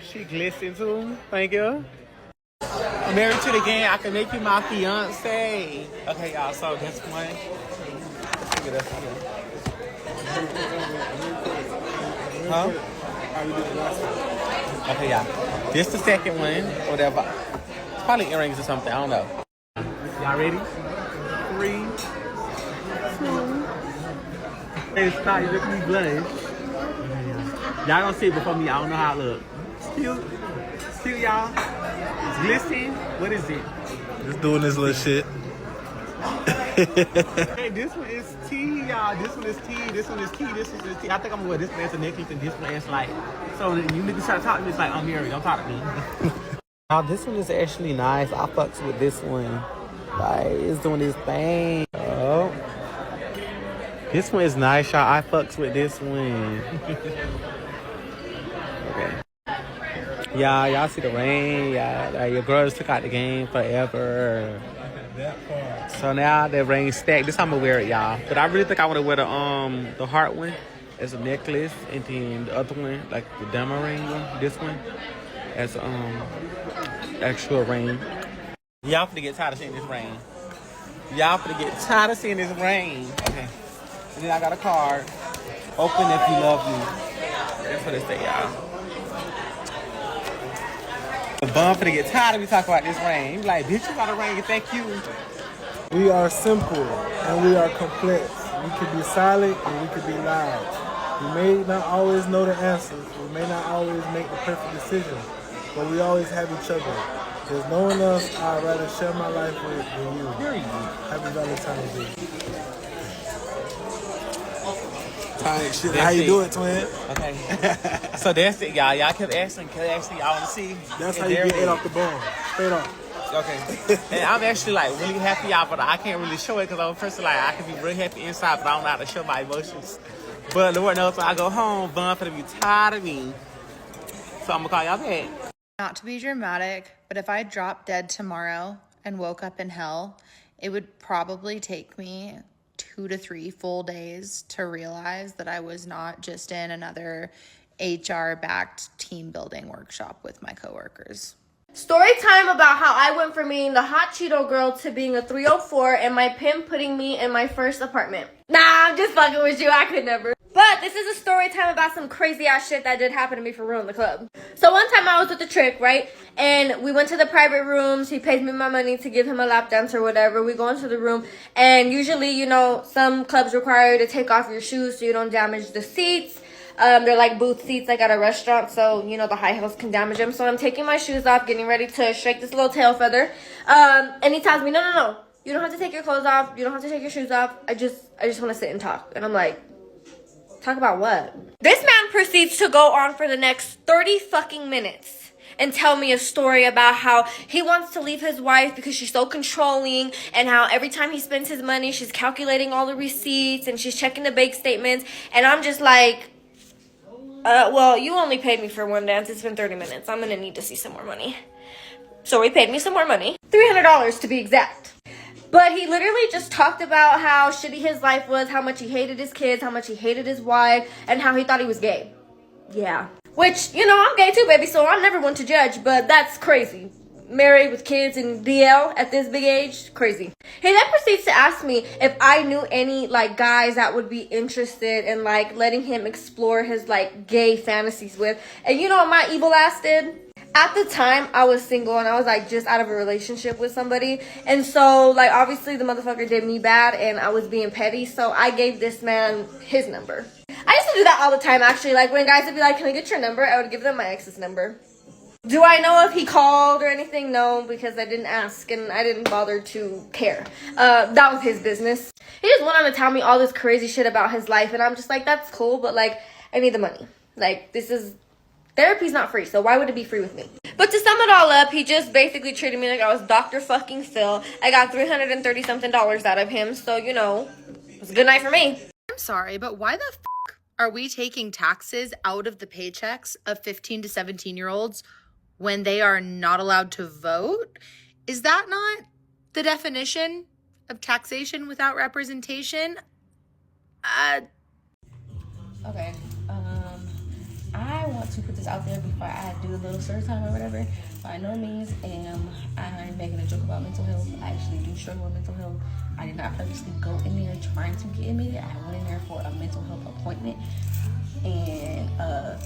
Speaker 6: She glistened too. Thank you. I'm married to the game. I can make you my fiance. Okay, y'all. So that's one. Let's figure that out. Huh? Okay, yeah. This the second one. Whatever. It's probably earrings or something. I don't know. Y'all ready? 3, 2. Hey, stop. You making me blush. Y'all gonna see it before me. I don't know how it look. Still, y'all. It's glistening. What is it?
Speaker 7: Just doing this little shit.
Speaker 6: Hey, this one is T, y'all. This one is T. This one is T. This one is T. I think I'm gonna wear this one as a necklace and this one as like. So you niggas try to talk to me, it's like I'm married. Don't talk to me. Now this one is actually nice. I fucks with this one. Like it's doing this thing. Oh, this one is nice, y'all. I fucks with this one. Okay. Yeah, y'all see the ring. Yeah, like your girls took out the game forever. So now the ring stacked. This time I'm gonna wear it, y'all. But I really think I want to wear the heart one as a necklace, and then the other one, like the diamond ring one, this one, as actual ring. Y'all finna get tired of seeing this ring. Y'all finna get tired of seeing this ring. Okay. And then I got a card. Open if you love me. That's what it say, y'all. The bum finna get tired of me talking about this ring. He be like, bitch, you got a ring and thank you.
Speaker 7: We are simple and we are complex. We could be silent and we could be loud. We may not always know the answers. We may not always make the perfect decision, but we always have each other. There's no one else I'd rather share my life with than you. Happy Valentine's Day. Shit. How you doing, twin?
Speaker 6: Okay. So that's it, y'all. Y'all kept asking y'all want to see.
Speaker 7: That's how you get it off the bone. Straight off.
Speaker 6: Okay. And I'm actually like really happy, y'all, but I can't really show it because I'm a person like I can be really happy inside, but I don't know how to show my emotions. But Lord knows when I go home, Bun finna be tired of me. So I'm gonna call y'all back.
Speaker 8: Not to be dramatic, but if I dropped dead tomorrow and woke up in hell, it would probably take me 2 to 3 full days to realize that I was not just in another HR-backed team building workshop with my coworkers.
Speaker 1: Story time about how I went from being the hot Cheeto girl to being a 304 and my pimp putting me in my first apartment. Nah, I'm just fucking with you. I could never. But this is a story time about some crazy ass shit that did happen to me for real in the club. So one time I was with a trick, right? And we went to the private rooms. He pays me my money to give him a lap dance or whatever. We go into the room. And usually, you know, some clubs require you to take off your shoes so you don't damage the seats. They're like booth seats like at a restaurant, so you know the high heels can damage them. So I'm taking my shoes off, getting ready to shake this little tail feather. And he tells me, no, you don't have to take your clothes off, you don't have to take your shoes off. I just want to sit and talk. And I'm like, talk about what? This man proceeds to go on for the next 30 fucking minutes and tell me a story about how he wants to leave his wife because she's so controlling, and how every time he spends his money, she's calculating all the receipts and she's checking the bank statements. And I'm just like, well, you only paid me for one dance. It's been 30 minutes. I'm gonna need to see some more money. So he paid me some more money. $300 to be exact. But he literally just talked about how shitty his life was, how much he hated his kids, how much he hated his wife, and how he thought he was gay. Yeah. Which, you know, I'm gay too, baby, so I'm never one to judge, but that's crazy. Married with kids in DL at this big age, crazy. He then proceeds to ask me if I knew any like guys that would be interested in like letting him explore his like gay fantasies with. And you know what my evil ass did? At the time, I was single and I was like just out of a relationship with somebody. And so like obviously the motherfucker did me bad and I was being petty. So I gave this man his number. I used to do that all the time actually. Like when guys would be like, can I get your number? I would give them my ex's number. Do I know if he called or anything? No, because I didn't ask and I didn't bother to care. That was his business. He just went on to tell me all this crazy shit about his life, and I'm just like, that's cool, but like, I need the money. Like, therapy's not free, so why would it be free with me? But to sum it all up, he just basically treated me like I was Dr. fucking Phil. I got $330-something out of him, so, you know, it was a good night for me.
Speaker 8: I'm sorry, but why the Are we taking taxes out of the paychecks of 15 to 17-year-olds when they are not allowed to vote? Is that not the definition of taxation without representation?
Speaker 9: Okay, I want to put this out there before I do a little story time or whatever. By no means am I making a joke about mental health. I actually do struggle with mental health. I did not purposely go in there trying to get admitted. I went in there for a mental health appointment, and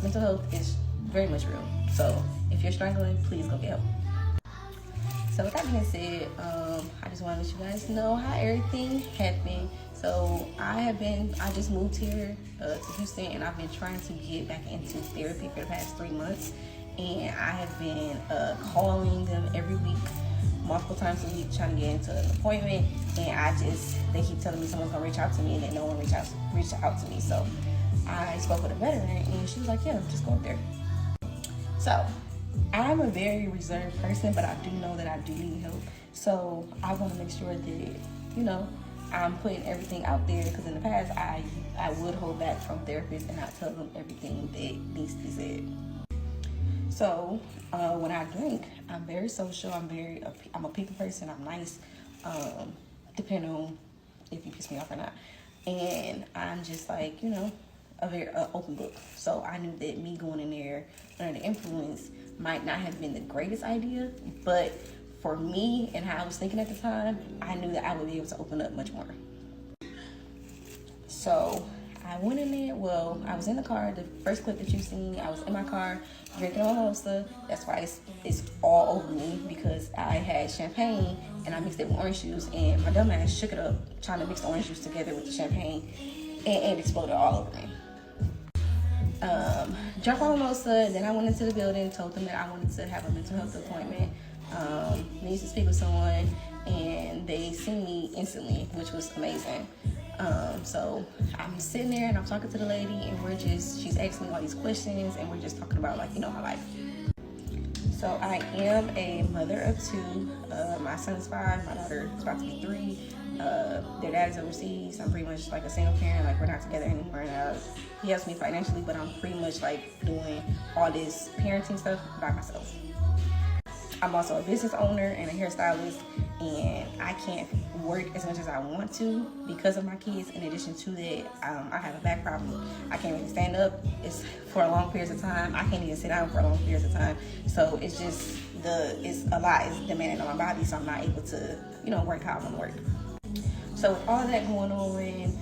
Speaker 9: mental health is very much real. So if you're struggling, please go get help. So with that being said, I just want to let you guys know how everything happened. So I just moved here to Houston, and I've been trying to get back into therapy for the past 3 months. And I have been calling them every week, multiple times a week, trying to get into an appointment. And they keep telling me someone's gonna reach out to me, and then no one reached out to me. So I spoke with a veteran, and she was like, yeah, just go up there. So I'm a very reserved person, but I do know that I do need help. So I want to make sure that, I'm putting everything out there, because in the past I would hold back from therapists and not tell them everything that needs to be said. So when I drink, I'm very social. I'm a people person. I'm nice, depending on if you piss me off or not. And I'm just like, a very open book. So I knew that me going in there under the influence might not have been the greatest idea, but for me and how I was thinking at the time, I knew that I would be able to open up much more. So I went in there. Well, I was in the car. The first clip that you've seen, I was in my car drinking a mimosa. That's why it's all over me, because I had champagne and I mixed it with orange juice, and my dumb ass shook it up trying to mix the orange juice together with the champagne, and it exploded all over me. Drank my mimosa, then I went into the building, told them that I wanted to have a mental health appointment. Needed to speak with someone, and they seen me instantly, which was amazing. So I'm sitting there and I'm talking to the lady, and she's asking me all these questions, and we're just talking about my life. So I am a mother of 2. My son's 5, my daughter is about to be 3. Their dad is overseas. I'm pretty much like a single parent. We're not together anymore. He helps me financially, but I'm pretty much doing all this parenting stuff by myself. I'm also a business owner and a hairstylist, and I can't work as much as I want to because of my kids. In addition to that, I have a back problem. I can't really stand up for long periods of time. I can't even sit down for long periods of time. So it's just it's a lot. It's demanding on my body, so I'm not able to, work how I want to work. So with all that going on,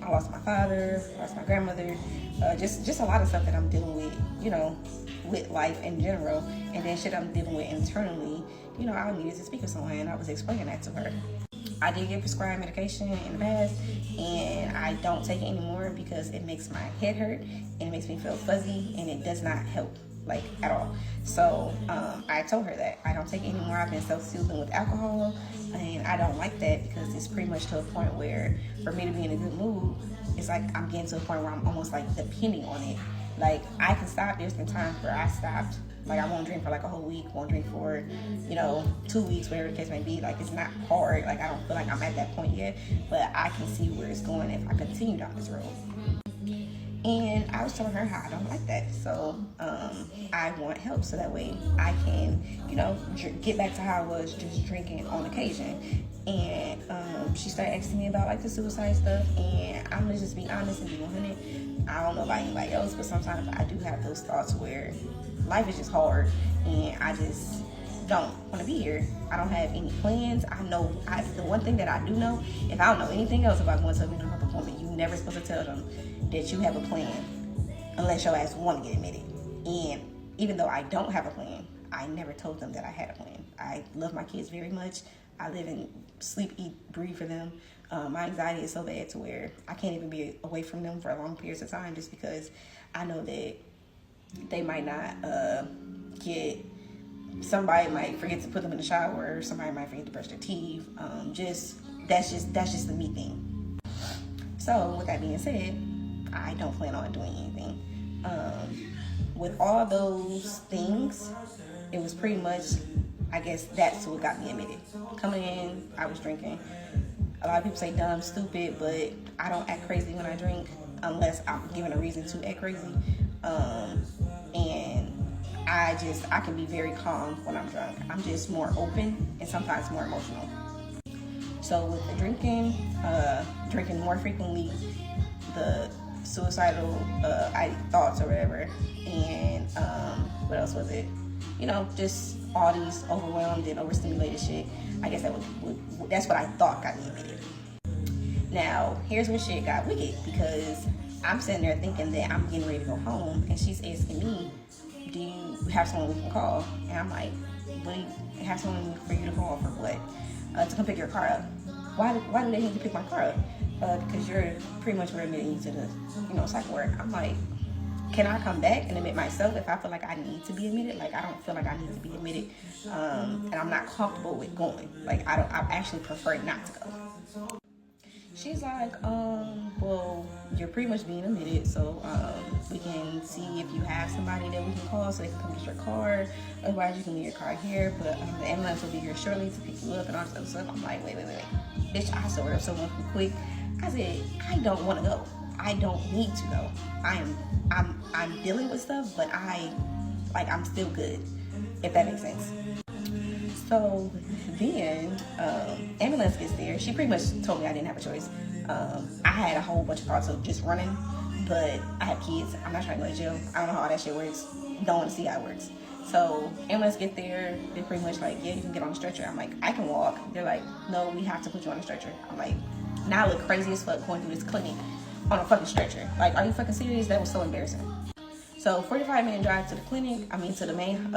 Speaker 9: I lost my father, lost my grandmother, just a lot of stuff that I'm dealing with, with life in general, and then shit I'm dealing with internally. I needed to speak with someone, and I was explaining that to her. I did get prescribed medication in the past, and I don't take it anymore because it makes my head hurt, and it makes me feel fuzzy, and it does not help, at all. So I told her that I don't take it anymore. I've been self-soothing with alcohol, and I don't like that because it's pretty much to a point where for me to be in a good mood, it's I'm getting to a point where I'm almost depending on it. I can stop. There's been times where I stopped. I won't drink for a whole week, won't drink for, 2 weeks, whatever the case may be. It's not hard. I don't feel like I'm at that point yet, but I can see where it's going if I continue down this road. And I was telling her how I don't like that. So I want help so that way I can, get back to how I was just drinking on occasion. And she started asking me about the suicide stuff, and I'm gonna just be honest and be 100. I don't know about anybody else, but sometimes I do have those thoughts where life is just hard, and I just don't want to be here. I don't have any plans. The one thing that I do know, if I don't know anything else about going to a mental health appointment, you're never supposed to tell them that you have a plan unless your ass want to get admitted. And even though I don't have a plan, I never told them that I had a plan. I love my kids very much. I live and sleep, eat, breathe for them. My anxiety is so bad to where I can't even be away from them for long periods of time, just because I know that they might not somebody might forget to put them in the shower, somebody might forget to brush their teeth. That's just the me thing. So with that being said, I don't plan on doing anything. With all those things, it was pretty much, I guess that's what got me admitted. Coming in, I was drinking. A lot of people say dumb, stupid, but I don't act crazy when I drink. unless I'm given a reason to act crazy. And I can be very calm when I'm drunk. I'm just more open and sometimes more emotional. So with the drinking more frequently, the suicidal thoughts or whatever, and what else was it? You know, just all these overwhelmed and overstimulated shit. I guess that's what I thought got me admitted. Now, here's when shit got wicked, because I'm sitting there thinking that I'm getting ready to go home, and she's asking me, do you have someone we can call? And I'm like, what do you have someone for you to call for what? To come pick your car up. Why do they need to pick my car up? Because you're pretty much admitting to the, psych ward. I'm like, can I come back and admit myself if I feel like I need to be admitted? Like, I don't feel like I need to be admitted, and I'm not comfortable with going. Like, I actually prefer not to go. She's like, well, you're pretty much being admitted, so we can see if you have somebody that we can call so they can come get your car. Otherwise, you can leave your car here, but the ambulance will be here shortly to pick you up and all this other stuff. I'm like, wait. Bitch, I sobered up so much quick. I said, I don't want to go. I don't need to go. I'm dealing with stuff, but I'm still good, if that makes sense. So then, ambulance gets there. She pretty much told me I didn't have a choice. I had a whole bunch of thoughts of just running, but I have kids. I'm not trying to go to jail. I don't know how all that shit works. Don't want to see how it works. So ambulance get there. They're pretty much like, yeah, you can get on the stretcher. I'm like, I can walk. They're like, no, we have to put you on the stretcher. I'm like, now I look crazy as fuck going through this clinic on a fucking stretcher. Like, are you fucking serious? That was so embarrassing. So 45-minute drive to the clinic. To the main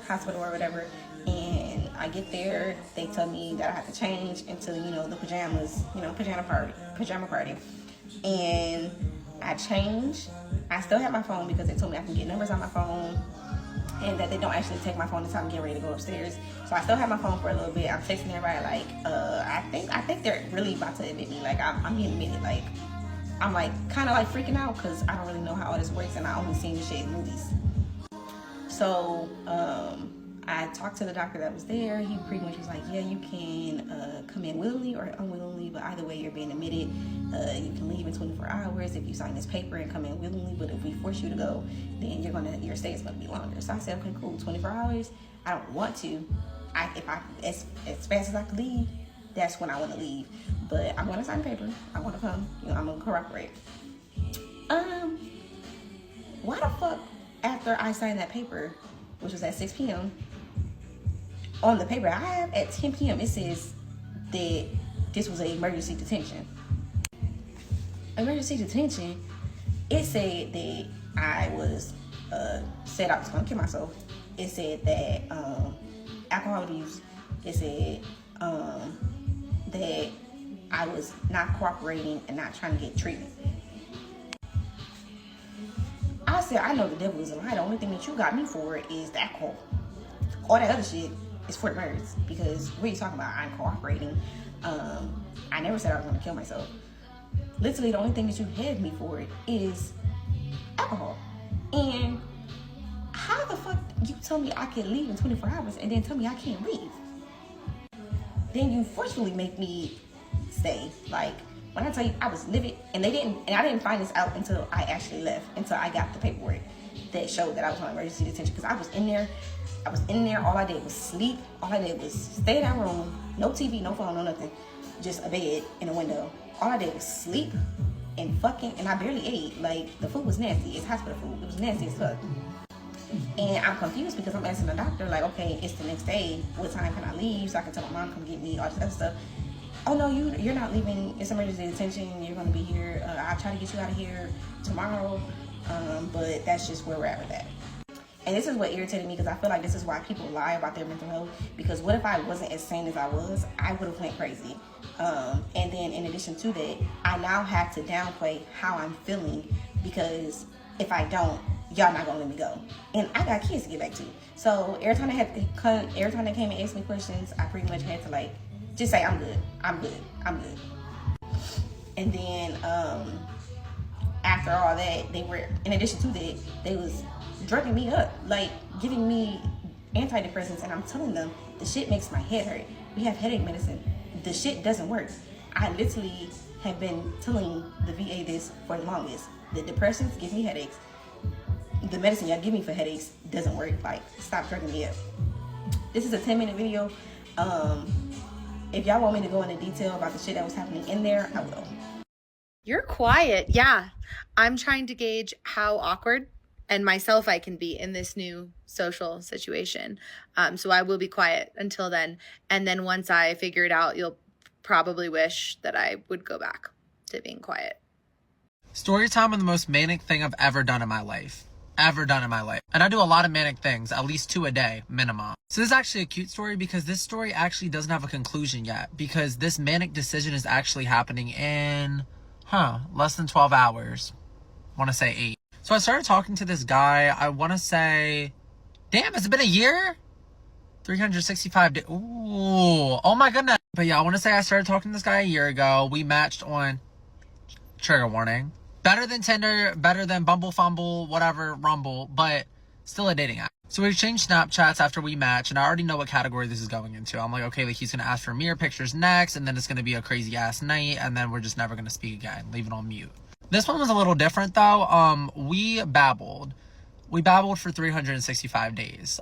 Speaker 9: hospital or whatever. And I get there, they tell me that I have to change into, the pajamas, pajama party. And I change. I still have my phone because they told me I can get numbers on my phone and that they don't actually take my phone until I'm getting ready to go upstairs. So I still have my phone for a little bit. I'm texting everybody like, I think they're really about to admit me. Like, I'm being admitted. Like, I'm like kind of like freaking out because I don't really know how all this works and I only seen this shit in movies. So, I talked to the doctor that was there. He pretty much was like, yeah, you can come in willingly or unwillingly, but either way you're being admitted. You can leave in 24 hours if you sign this paper and come in willingly, but if we force you to go, then your stay is going to be longer. So I said, okay, cool, 24 hours. I don't want to. As fast as I can leave, that's when I want to leave. But I'm going to sign the paper. I want to come. I'm going to corroborate. Why the fuck, after I signed that paper, which was at 6 p.m., on the paper I have at 10 p.m. it says that this was an emergency detention. Emergency detention, it said that I was said I was going to kill myself. It said that alcohol abuse. It said that I was not cooperating and not trying to get treatment. I said, I know the devil is a lie. The only thing that you got me for is the alcohol. All that other shit is for the birds. Because what are you talking about? I'm cooperating. I never said I was going to kill myself. Literally, the only thing that you had me for is alcohol. And how the fuck you tell me I can leave in 24 hours and then tell me I can't leave? Then you forcefully make me stay. Like, when I tell you I was livid, and I didn't find this out until I actually left, until I got the paperwork that showed that I was on emergency detention. Because I was in there, all I did was sleep, all I did was stay in that room, no TV, no phone, no nothing, just a bed and a window. All I did was sleep and I barely ate. Like, the food was nasty. It's hospital food. It was nasty as fuck. And I'm confused because I'm asking the doctor, like, okay, it's the next day, what time can I leave so I can tell my mom come get me, all this other stuff. Oh no, you're not leaving. It's emergency detention. You're gonna be here. I'll try to get you out of here tomorrow. But that's just where we're at with that. And this is what irritated me because I feel like this is why people lie about their mental health. Because what if I wasn't as sane as I was? I would have went crazy. And then in addition to that, I now have to downplay how I'm feeling because if I don't, y'all not gonna let me go. And I got kids to get back to. So every time they came and asked me questions, I pretty much had to like just say I'm good. And then after all that, they were, in addition to that, they was drugging me up, like giving me antidepressants, and I'm telling them the shit makes my head hurt. We have headache medicine. The shit doesn't work. I literally have been telling the VA this for the longest. The depressants give me headaches. The medicine y'all give me for headaches doesn't work. Like, stop drugging me up. This is a 10-minute video. If y'all want me to go into detail about the shit that was happening in there, I will.
Speaker 8: You're quiet. Yeah. I'm trying to gauge how awkward and myself I can be in this new social situation. So I will be quiet until then. And then once I figure it out, you'll probably wish that I would go back to being quiet.
Speaker 10: Story time on the most manic thing I've ever done in my life. And I do a lot of manic things, at least 2 a day, minimum. So this is actually a cute story because this story actually doesn't have a conclusion yet, because this manic decision is actually happening in, less than 12 hours. I want to say 8. So I started talking to this guy, I want to say, damn, has it been a year? 365 days. Ooh, oh my goodness. But yeah, I want to say I started talking to this guy a year ago. We matched on, trigger warning, better than Tinder, better than Bumble, Fumble, whatever, Rumble, but still a dating app. So we exchanged Snapchats after we matched, and I already know what category this is going into. I'm like, okay, like he's going to ask for mirror pictures next, and then it's going to be a crazy ass night, and then we're just never going to speak again. Leave it on mute. This one was a little different though. We babbled for 365 days.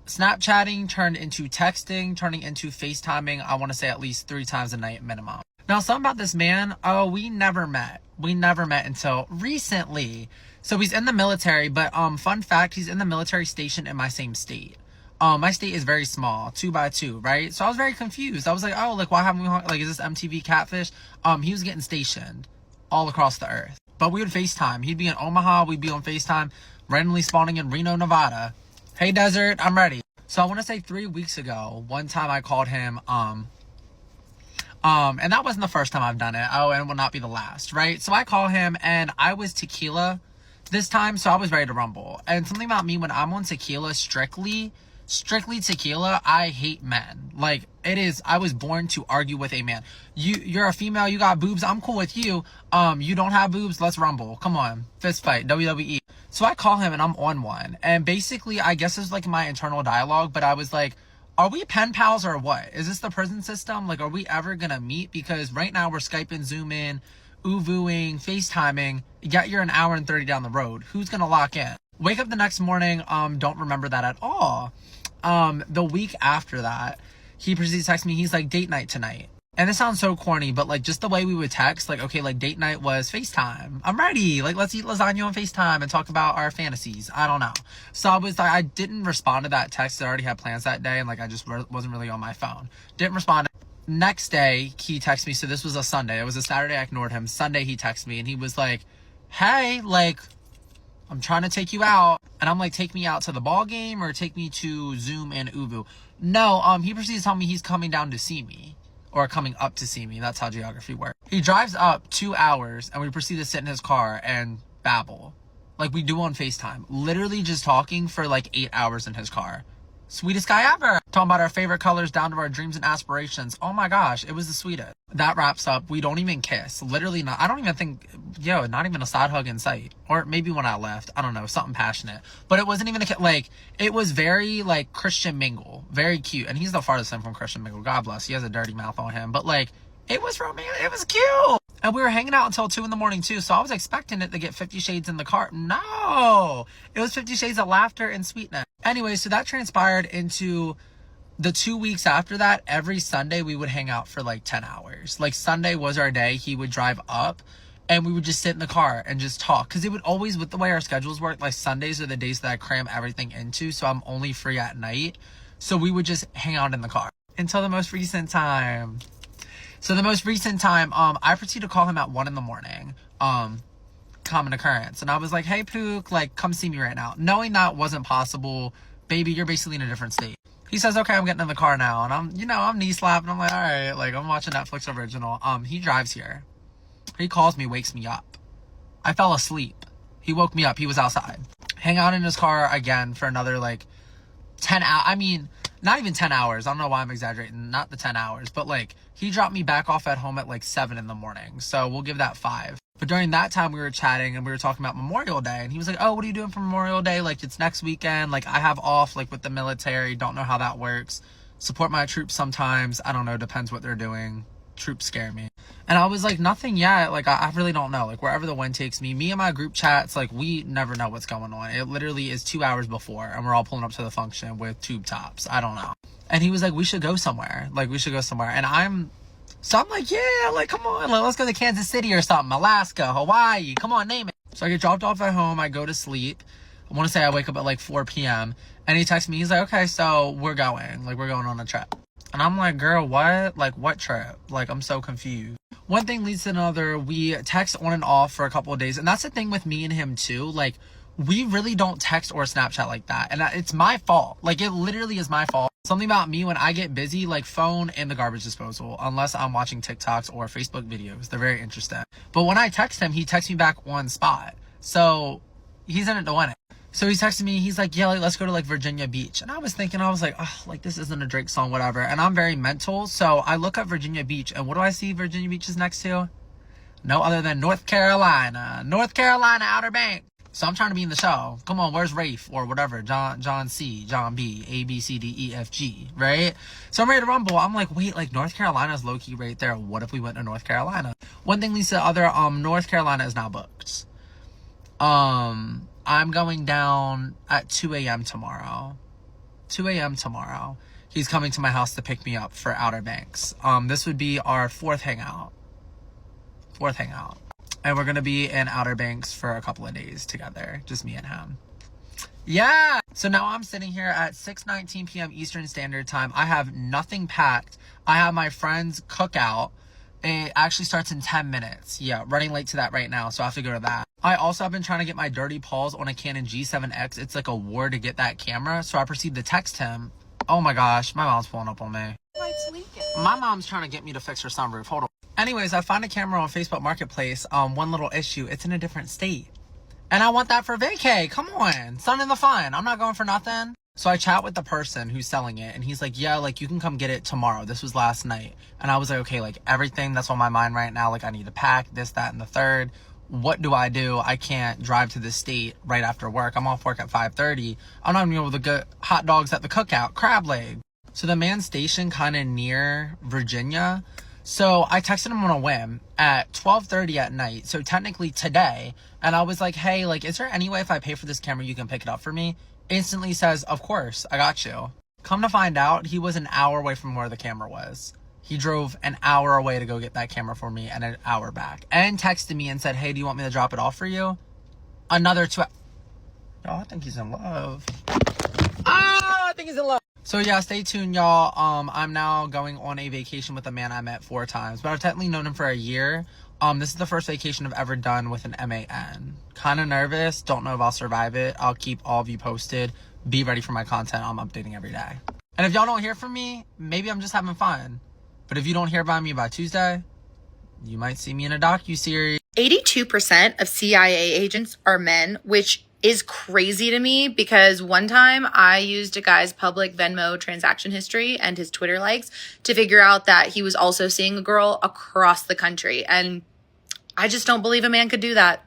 Speaker 10: Snapchatting turned into texting, turning into FaceTiming, I want to say at least 3 times a night minimum. Now, something about this man, we never met. We never met until recently. So he's in the military, but fun fact, he's in the military station in my same state. My state is very small, 2 by 2, right? So I was very confused. I was like, oh, like, why haven't we, like, is this MTV Catfish? He was getting stationed all across the earth. But we would FaceTime. He'd be in Omaha, we'd be on FaceTime, randomly spawning in Reno, Nevada. Hey, Desert, I'm ready. So I want to say 3 weeks ago, one time I called him, and that wasn't the first time I've done it. Oh, and it will not be the last, right? So I call him, and I was tequila this time, so I was ready to rumble. And something about me, when I'm on tequila, strictly tequila, I hate men. Like, it is, I was born to argue with a man. You're a female, you got boobs, I'm cool with you. You don't have boobs, let's rumble. Come on, fist fight, WWE. So I call him and I'm on one. And basically, I guess it's like my internal dialogue, but I was like, are we pen pals or what? Is this the prison system? Like, are we ever gonna meet? Because right now we're Skyping, Zooming, Uvuing, FaceTiming. Yet you're an hour and 30 down the road. Who's gonna lock in? Wake up the next morning, don't remember that at all. The week after that, he proceeds to text me, he's like, date night tonight. And this sounds so corny, but like just the way we would text, like, okay, like date night was FaceTime. I'm ready. Like, let's eat lasagna on FaceTime and talk about our fantasies. I don't know. So I was like, I didn't respond to that text. I already had plans that day, and like I just wasn't really on my phone. Didn't respond. Next day, he texted me. So this was a Sunday. It was a Saturday. I ignored him. Sunday, he texted me and he was like, hey, like, I'm trying to take you out. And I'm like, take me out to the ball game or take me to Zoom and Uvu? No, he proceeds to tell me he's coming down to see me. Or coming up to see me. That's how geography works. He drives up 2 hours and we proceed to sit in his car and babble. Like we do on FaceTime. Literally just talking for like 8 hours in his car. Sweetest guy ever. Talking about our favorite colors down to our dreams and aspirations. Oh my gosh, it was the sweetest. That wraps up. We don't even kiss. Literally not. I don't even think, not even a side hug in sight. Or maybe when I left. I don't know. Something passionate. But it wasn't even a kiss. Like, it was very, like, Christian Mingle. Very cute. And he's the farthest thing from Christian Mingle. God bless. He has a dirty mouth on him. But, like, it was romantic. It was cute. And we were hanging out until 2 in the morning, too. So I was expecting it to get 50 Shades in the car. No. It was 50 Shades of laughter and sweetness. Anyway, so that transpired into the 2 weeks after that. Every Sunday we would hang out for like 10 hours. Like Sunday was our day. He would drive up and we would just sit in the car and just talk. Because it would always, with the way our schedules work, like Sundays are the days that I cram everything into. So I'm only free at night. So we would just hang out in the car until the most recent time. So the most recent time, I proceeded to call him at 1 in the morning. Common occurrence. And I was like, hey, Pook, like, come see me right now. Knowing that wasn't possible, baby, you're basically in a different state. He says, okay, I'm getting in the car now. And I'm knee slapping. I'm like, all right, like, I'm watching Netflix original. He drives here. He calls me, wakes me up. I fell asleep. He woke me up. He was outside. Hang out in his car again for another, like, 10 hours. I mean, not even 10 hours. I don't know why I'm exaggerating. Not the 10 hours. But, like, he dropped me back off at home at, like, 7 in the morning. So we'll give that 5. But during that time, we were chatting and we were talking about Memorial Day. And he was like, oh, what are you doing for Memorial Day? Like, it's next weekend. Like, I have off, like, with the military. Don't know how that works. Support my troops sometimes. I don't know. Depends what they're doing. troops scare me. And I was like, nothing yet. Like, I really don't know. Like, wherever the wind takes me, me and my group chats, like, we never know what's going on. It literally is 2 hours before, and we're all pulling up to the function with tube tops. I don't know. And he was like, we should go somewhere. Like, we should go somewhere. And I'm like, yeah, like, come on. Like, let's go to Kansas City or something. Alaska, Hawaii. Come on, name it. So I get dropped off at home. I go to sleep. I want to say I wake up at, like, 4 p.m. And he texts me. He's like, okay, so we're going. Like, we're going on a trip. And I'm like, girl, what? Like, what trip? Like, I'm so confused. One thing leads to another. We text on and off for a couple of days. And that's the thing with me and him, too. Like, we really don't text or Snapchat like that. And it's my fault. Like, it literally is my fault. Something about me when I get busy, like, phone and the garbage disposal. Unless I'm watching TikToks or Facebook videos. They're very interesting. But when I text him, he texts me back on spot. So, he's in it to win it. So he texted me, he's like, yeah, like, let's go to, like, Virginia Beach. And I was thinking, I was like, oh, like, this isn't a Drake song, whatever. And I'm very mental, so I look up Virginia Beach, and what do I see Virginia Beach is next to? No other than North Carolina. North Carolina, Outer Banks. So I'm trying to be in the show. Come on, where's Rafe? Or whatever, John C, John B, A, B, C, D, E, F, G, right? So I'm ready to rumble. I'm like, wait, like, North Carolina's low-key right there. What if we went to North Carolina? One thing leads to the other. North Carolina is now booked. I'm going down at 2 a.m. tomorrow. 2 a.m. tomorrow. He's coming to my house to pick me up for Outer Banks. This would be our fourth hangout. And we're going to be in Outer Banks for a couple of days together. Just me and him. Yeah! So now I'm sitting here at 6:19 p.m. Eastern Standard Time. I have nothing packed. I have my friend's cookout. It actually starts in 10 minutes. Yeah, running late to that right now, so I have to go to that. I also have been trying to get my dirty paws on a Canon G7X. It's like a war to get that camera, so I proceed to text him. Oh my gosh, my mom's pulling up on me. My mom's trying to get me to fix her sunroof. Hold on. Anyways, I found a camera on Facebook Marketplace. One little issue, it's in a different state. And I want that for vacay. Come on, sun in the fun. I'm not going for nothing. So I chat with the person who's selling it, and he's like, yeah, like, you can come get it tomorrow. This was last night. And I was like, okay, like, everything that's on my mind right now, like, I need to pack this, that, and the third. What do? I can't drive to the state right after work. I'm off work at 5:30. I'm not even able to get hot dogs at the cookout, crab leg. So the man's stationed kind of near Virginia. So I texted him on a whim at 12:30 at night. So technically today. And I was like, hey, like, is there any way if I pay for this camera, you can pick it up for me? Instantly says, of course, I got you. Come to find out, he was an hour away from where the camera was. He drove an hour away to go get that camera for me and an hour back. And texted me and said, hey, do you want me to drop it off for you? Another 2 hours. Oh, I think he's in love. I think he's in love. So yeah, stay tuned, y'all. I'm now going on a vacation with a man I met 4 times. But I've technically known him for a year. This is the first vacation I've ever done with an MAN. Kind of nervous. Don't know if I'll survive it. I'll keep all of you posted. Be ready for my content. I'm updating every day. And if y'all don't hear from me, maybe I'm just having fun. But if you don't hear about me by Tuesday, you might see me in a docuseries.
Speaker 8: 82% of CIA agents are men, which is crazy to me because one time I used a guy's public Venmo transaction history and his Twitter likes to figure out that he was also seeing a girl across the country. And I just don't believe a man could do that.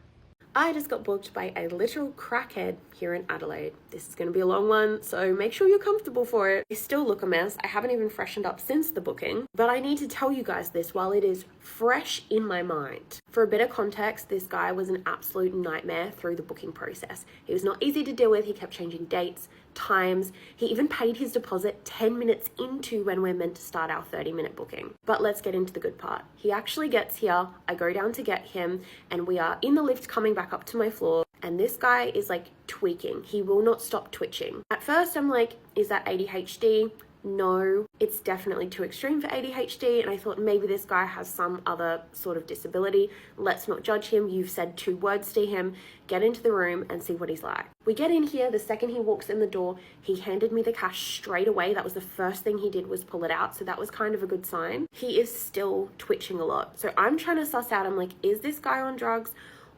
Speaker 11: I just got booked by a literal crackhead here in Adelaide. This is going to be a long one, so make sure you're comfortable for it. I still look a mess. I haven't even freshened up since the booking, but I need to tell you guys this while it is fresh in my mind. For a bit of context, this guy was an absolute nightmare through the booking process. He was not easy to deal with. He kept changing dates, times. He even paid his deposit 10 minutes into when we're meant to start our 30-minute booking. But let's get into the good part. He actually gets here. I go down to get him, and we are in the lift coming back up to my floor. And this guy is like tweaking. He will not stop twitching. At first, I'm like, is that ADHD? No, it's definitely too extreme for ADHD. And I thought maybe this guy has some other sort of disability. Let's not judge him. You've said 2 words to him. Get into the room and see what he's like. We get in here. The second he walks in the door, he handed me the cash straight away. That was the first thing he did was pull it out. So that was kind of a good sign. He is still twitching a lot. So I'm trying to suss out, I'm like, is this guy on drugs?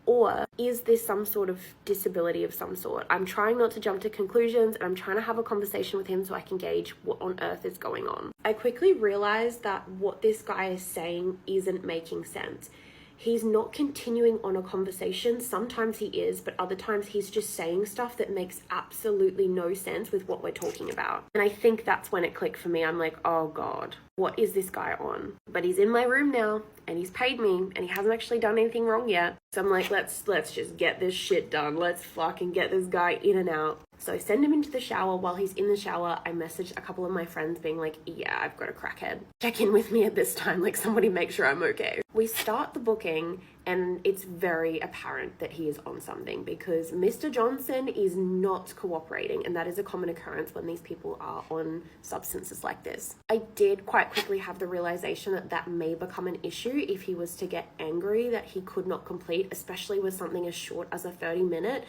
Speaker 11: Or is this some sort of disability of some sort? I'm trying not to jump to conclusions, and I'm trying to have a conversation with him so I can gauge what on earth is going on. I quickly realized that what this guy is saying isn't making sense. He's not continuing on a conversation. Sometimes he is, but other times he's just saying stuff that makes absolutely no sense with what we're talking about. And I think that's when it clicked for me. I'm like, oh God. what is this guy on? But he's in my room now and he's paid me and he hasn't actually done anything wrong yet. So I'm like, let's just get this shit done. Let's fucking get this guy in and out. So I send him into the shower. While he's in the shower, I message a couple of my friends being like, yeah, I've got a crackhead. Check in with me at this time. Like, somebody make sure I'm okay. We start the booking and it's very apparent that he is on something because Mr. Johnson is not cooperating, and that is a common occurrence when these people are on substances like this. I did quite quickly have the realization that that may become an issue if he was to get angry that he could not complete, especially with something as short as a 30-minute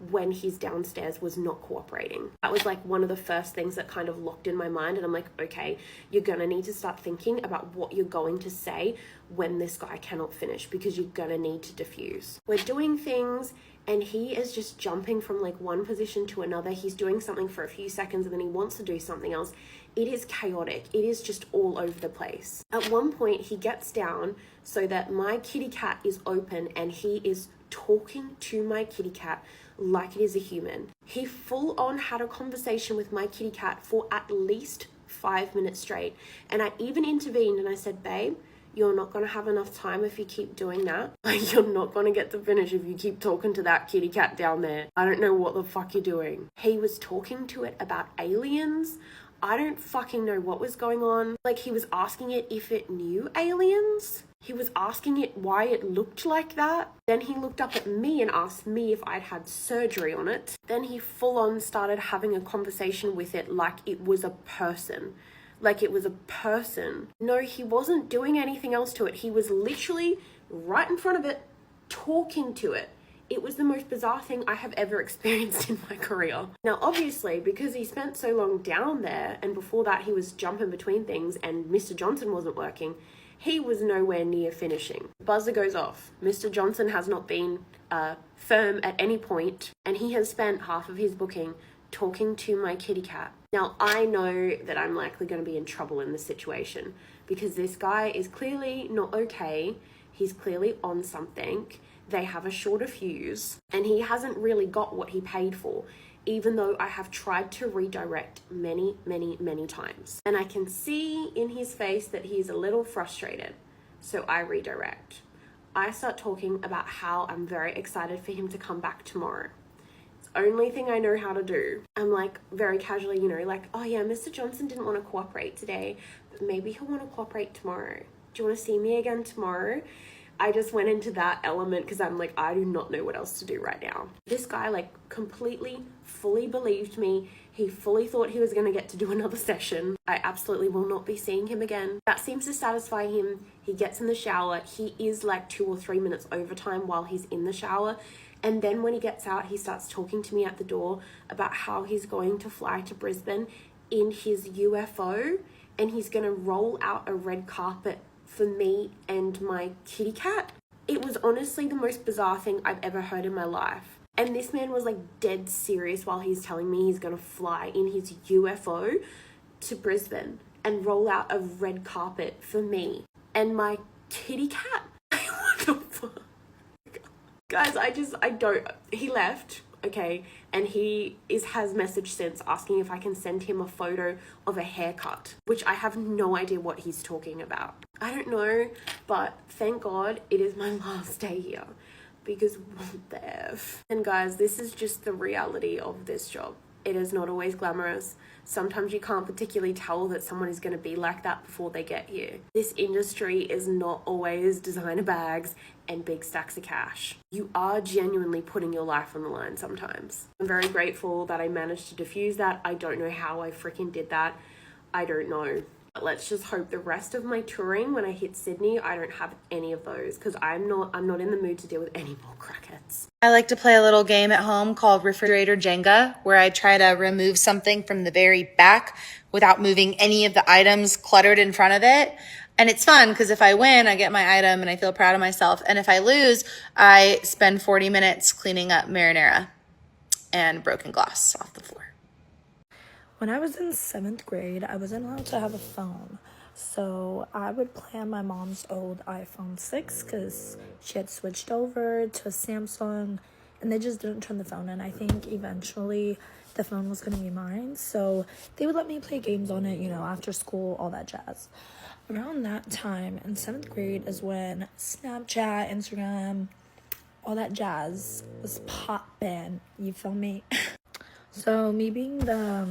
Speaker 11: when he's downstairs was not cooperating. That was like one of the first things that kind of locked in my mind, and I'm like, okay, you're gonna need to start thinking about what you're going to say when this guy cannot finish, because you're gonna need to diffuse. We're doing things and he is just jumping from like one position to another. He's doing something for a few seconds and then he wants to do something else. It is chaotic. It is just all over the place. At one point he gets down so that my kitty cat is open and he is talking to my kitty cat like it is a human. He full on had a conversation with my kitty cat for at least 5 minutes straight. And I even intervened and I said, babe, you're not going to have enough time if you keep doing that. Like, you're not going to get to finish if you keep talking to that kitty cat down there. I don't know what the fuck you're doing. He was talking to it about aliens. I don't fucking know what was going on. Like, he was asking it if it knew aliens. He was asking it why it looked like that. Then he looked up at me and asked me if I'd had surgery on it. Then he full on started having a conversation with it like it was a person. Like it was a person. No, he wasn't doing anything else to it. He was literally right in front of it, talking to it. It was the most bizarre thing I have ever experienced in my career. Now, obviously, because he spent so long down there, and before that he was jumping between things and Mr. Johnson wasn't working, he was nowhere near finishing. Buzzer goes off. Mr. Johnson has not been firm at any point, and he has spent half of his booking talking to my kitty cat. Now, I know that I'm likely going to be in trouble in this situation because this guy is clearly not okay. He's clearly on something. They have a shorter fuse and he hasn't really got what he paid for, even though I have tried to redirect many, many, many times. And I can see in his face that he's a little frustrated. So I redirect. I start talking about how I'm very excited for him to come back tomorrow. Only thing I know how to do. I'm like very casually, you know, like, oh yeah, Mr. Johnson didn't want to cooperate today, but maybe he'll want to cooperate tomorrow. Do you want to see me again tomorrow? I just went into that element because I'm like, I do not know what else to do right now. This guy like completely, fully believed me. He fully thought he was going to get to do another session. I absolutely will not be seeing him again. That seems to satisfy him. He gets in the shower. He is like 2 or 3 minutes overtime while he's in the shower. And then when he gets out, he starts talking to me at the door about how he's going to fly to Brisbane in his UFO and he's going to roll out a red carpet for me and my kitty cat. It was honestly the most bizarre thing I've ever heard in my life. And this man was like dead serious while he's telling me he's going to fly in his UFO to Brisbane and roll out a red carpet for me and my kitty cat. What the fuck? Guys, I don't, he left, okay, and he has messaged since asking if I can send him a photo of a haircut, which I have no idea what he's talking about. I don't know, but thank God it is my last day here, because what the F? And guys, this is just the reality of this job. It is not always glamorous. Sometimes you can't particularly tell that someone is going to be like that before they get here. This industry is not always designer bags and big stacks of cash. You are genuinely putting your life on the line sometimes. I'm very grateful that I managed to diffuse that. I don't know how I freaking did that. I don't know. But let's just hope the rest of my touring when I hit Sydney, I don't have any of those because I'm not in the mood to deal with any more crackheads.
Speaker 8: I like to play a little game at home called Refrigerator Jenga, where I try to remove something from the very back without moving any of the items cluttered in front of it. And it's fun because if I win, I get my item and I feel proud of myself. And if I lose, I spend 40 minutes cleaning up marinara and broken glass off the floor.
Speaker 2: When I was in 7th grade, I wasn't allowed to have a phone. So I would play on my mom's old iPhone 6 because she had switched over to a Samsung and they just didn't turn the phone in. I think eventually the phone was gonna be mine. So they would let me play games on it, you know, after school, all that jazz. Around that time in 7th grade is when Snapchat, Instagram, all that jazz was poppin', you feel me? So me being the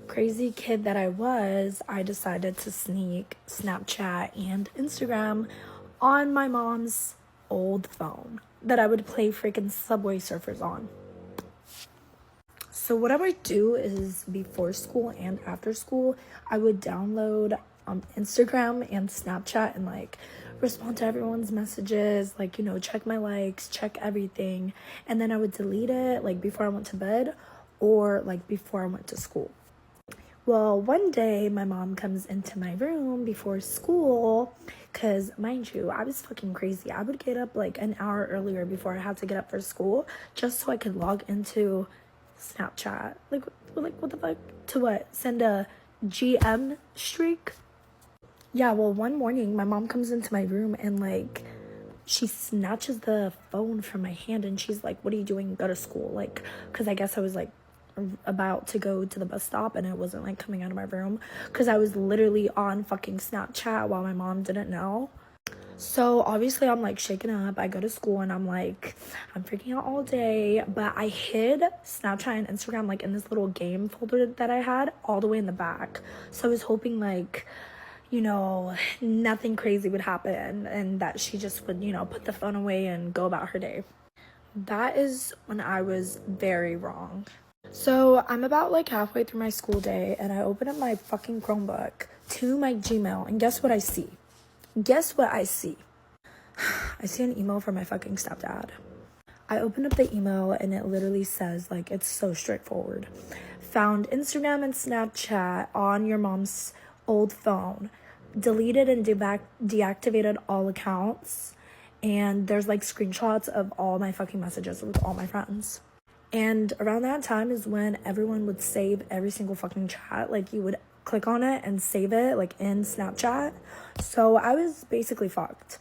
Speaker 2: crazy kid that I was, I decided to sneak Snapchat and Instagram on my mom's old phone that I would play freaking Subway Surfers on. So what I would do is before school and after school, I would download Instagram and Snapchat and like respond to everyone's messages, like, you know, check my likes, check everything. And then I would delete it like before I went to bed or like before I went to school. Well, one day my mom comes into my room before school because, mind you, I was fucking crazy. I would get up like an hour earlier before I had to get up for school just so I could log into Snapchat. Like what the fuck? To what? Send a GM streak? Yeah, well, one morning my mom comes into my room and like she snatches the phone from my hand and she's like, what are you doing? Go to school. Like, because I guess I was like about to go to the bus stop and I wasn't like coming out of my room because I was literally on fucking Snapchat while my mom didn't know. So obviously I'm like shaking up. I go to school and I'm like, I'm freaking out all day, but I hid Snapchat and Instagram like in this little game folder that I had all the way in the back. So I was hoping like, you know, nothing crazy would happen and that she just would, you know, put the phone away and go about her day. That is when I was very wrong. So I'm about like halfway through my school day and I open up my fucking Chromebook to my Gmail and guess what I see? Guess what I see? I see an email from my fucking stepdad. I open up the email and it literally says, like, it's so straightforward. Found Instagram and Snapchat on your mom's old phone. Deleted and deactivated all accounts. And there's like screenshots of all my fucking messages with all my friends. And around that time is when everyone would save every single fucking chat. Like, you would click on it and save it, like, in Snapchat. So I was basically fucked.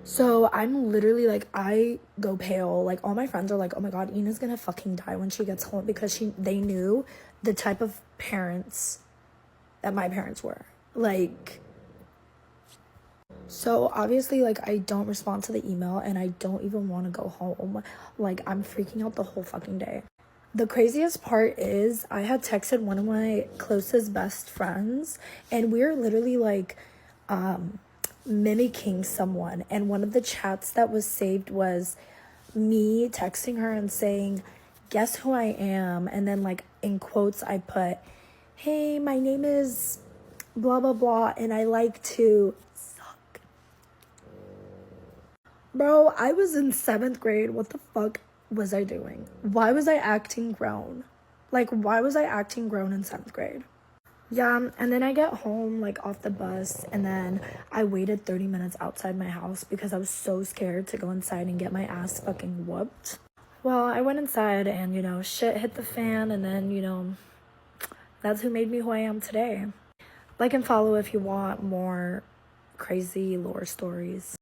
Speaker 2: So I'm literally, like, I go pale. Like, all my friends are like, oh my god, Ina's gonna fucking die when she gets home. Because they knew the type of parents that my parents were. Like, so obviously, like, I don't respond to the email and I don't even want to go home. Like, I'm freaking out the whole fucking day. The craziest part is I had texted one of my closest best friends and we were literally like mimicking someone. And one of the chats that was saved was me texting her and saying, guess who I am? And then like in quotes I put, hey, my name is blah blah blah and I like to suck. Bro, I was in 7th grade. What the fuck was I doing? Why was I acting grown? Like, why was I acting grown in 7th grade? Yeah, and then I get home like off the bus and then I waited 30 minutes outside my house because I was so scared to go inside and get my ass fucking whooped. Well, I went inside and, you know, shit hit the fan and then, you know, that's who made me who I am today. Like and follow if you want more crazy lore stories.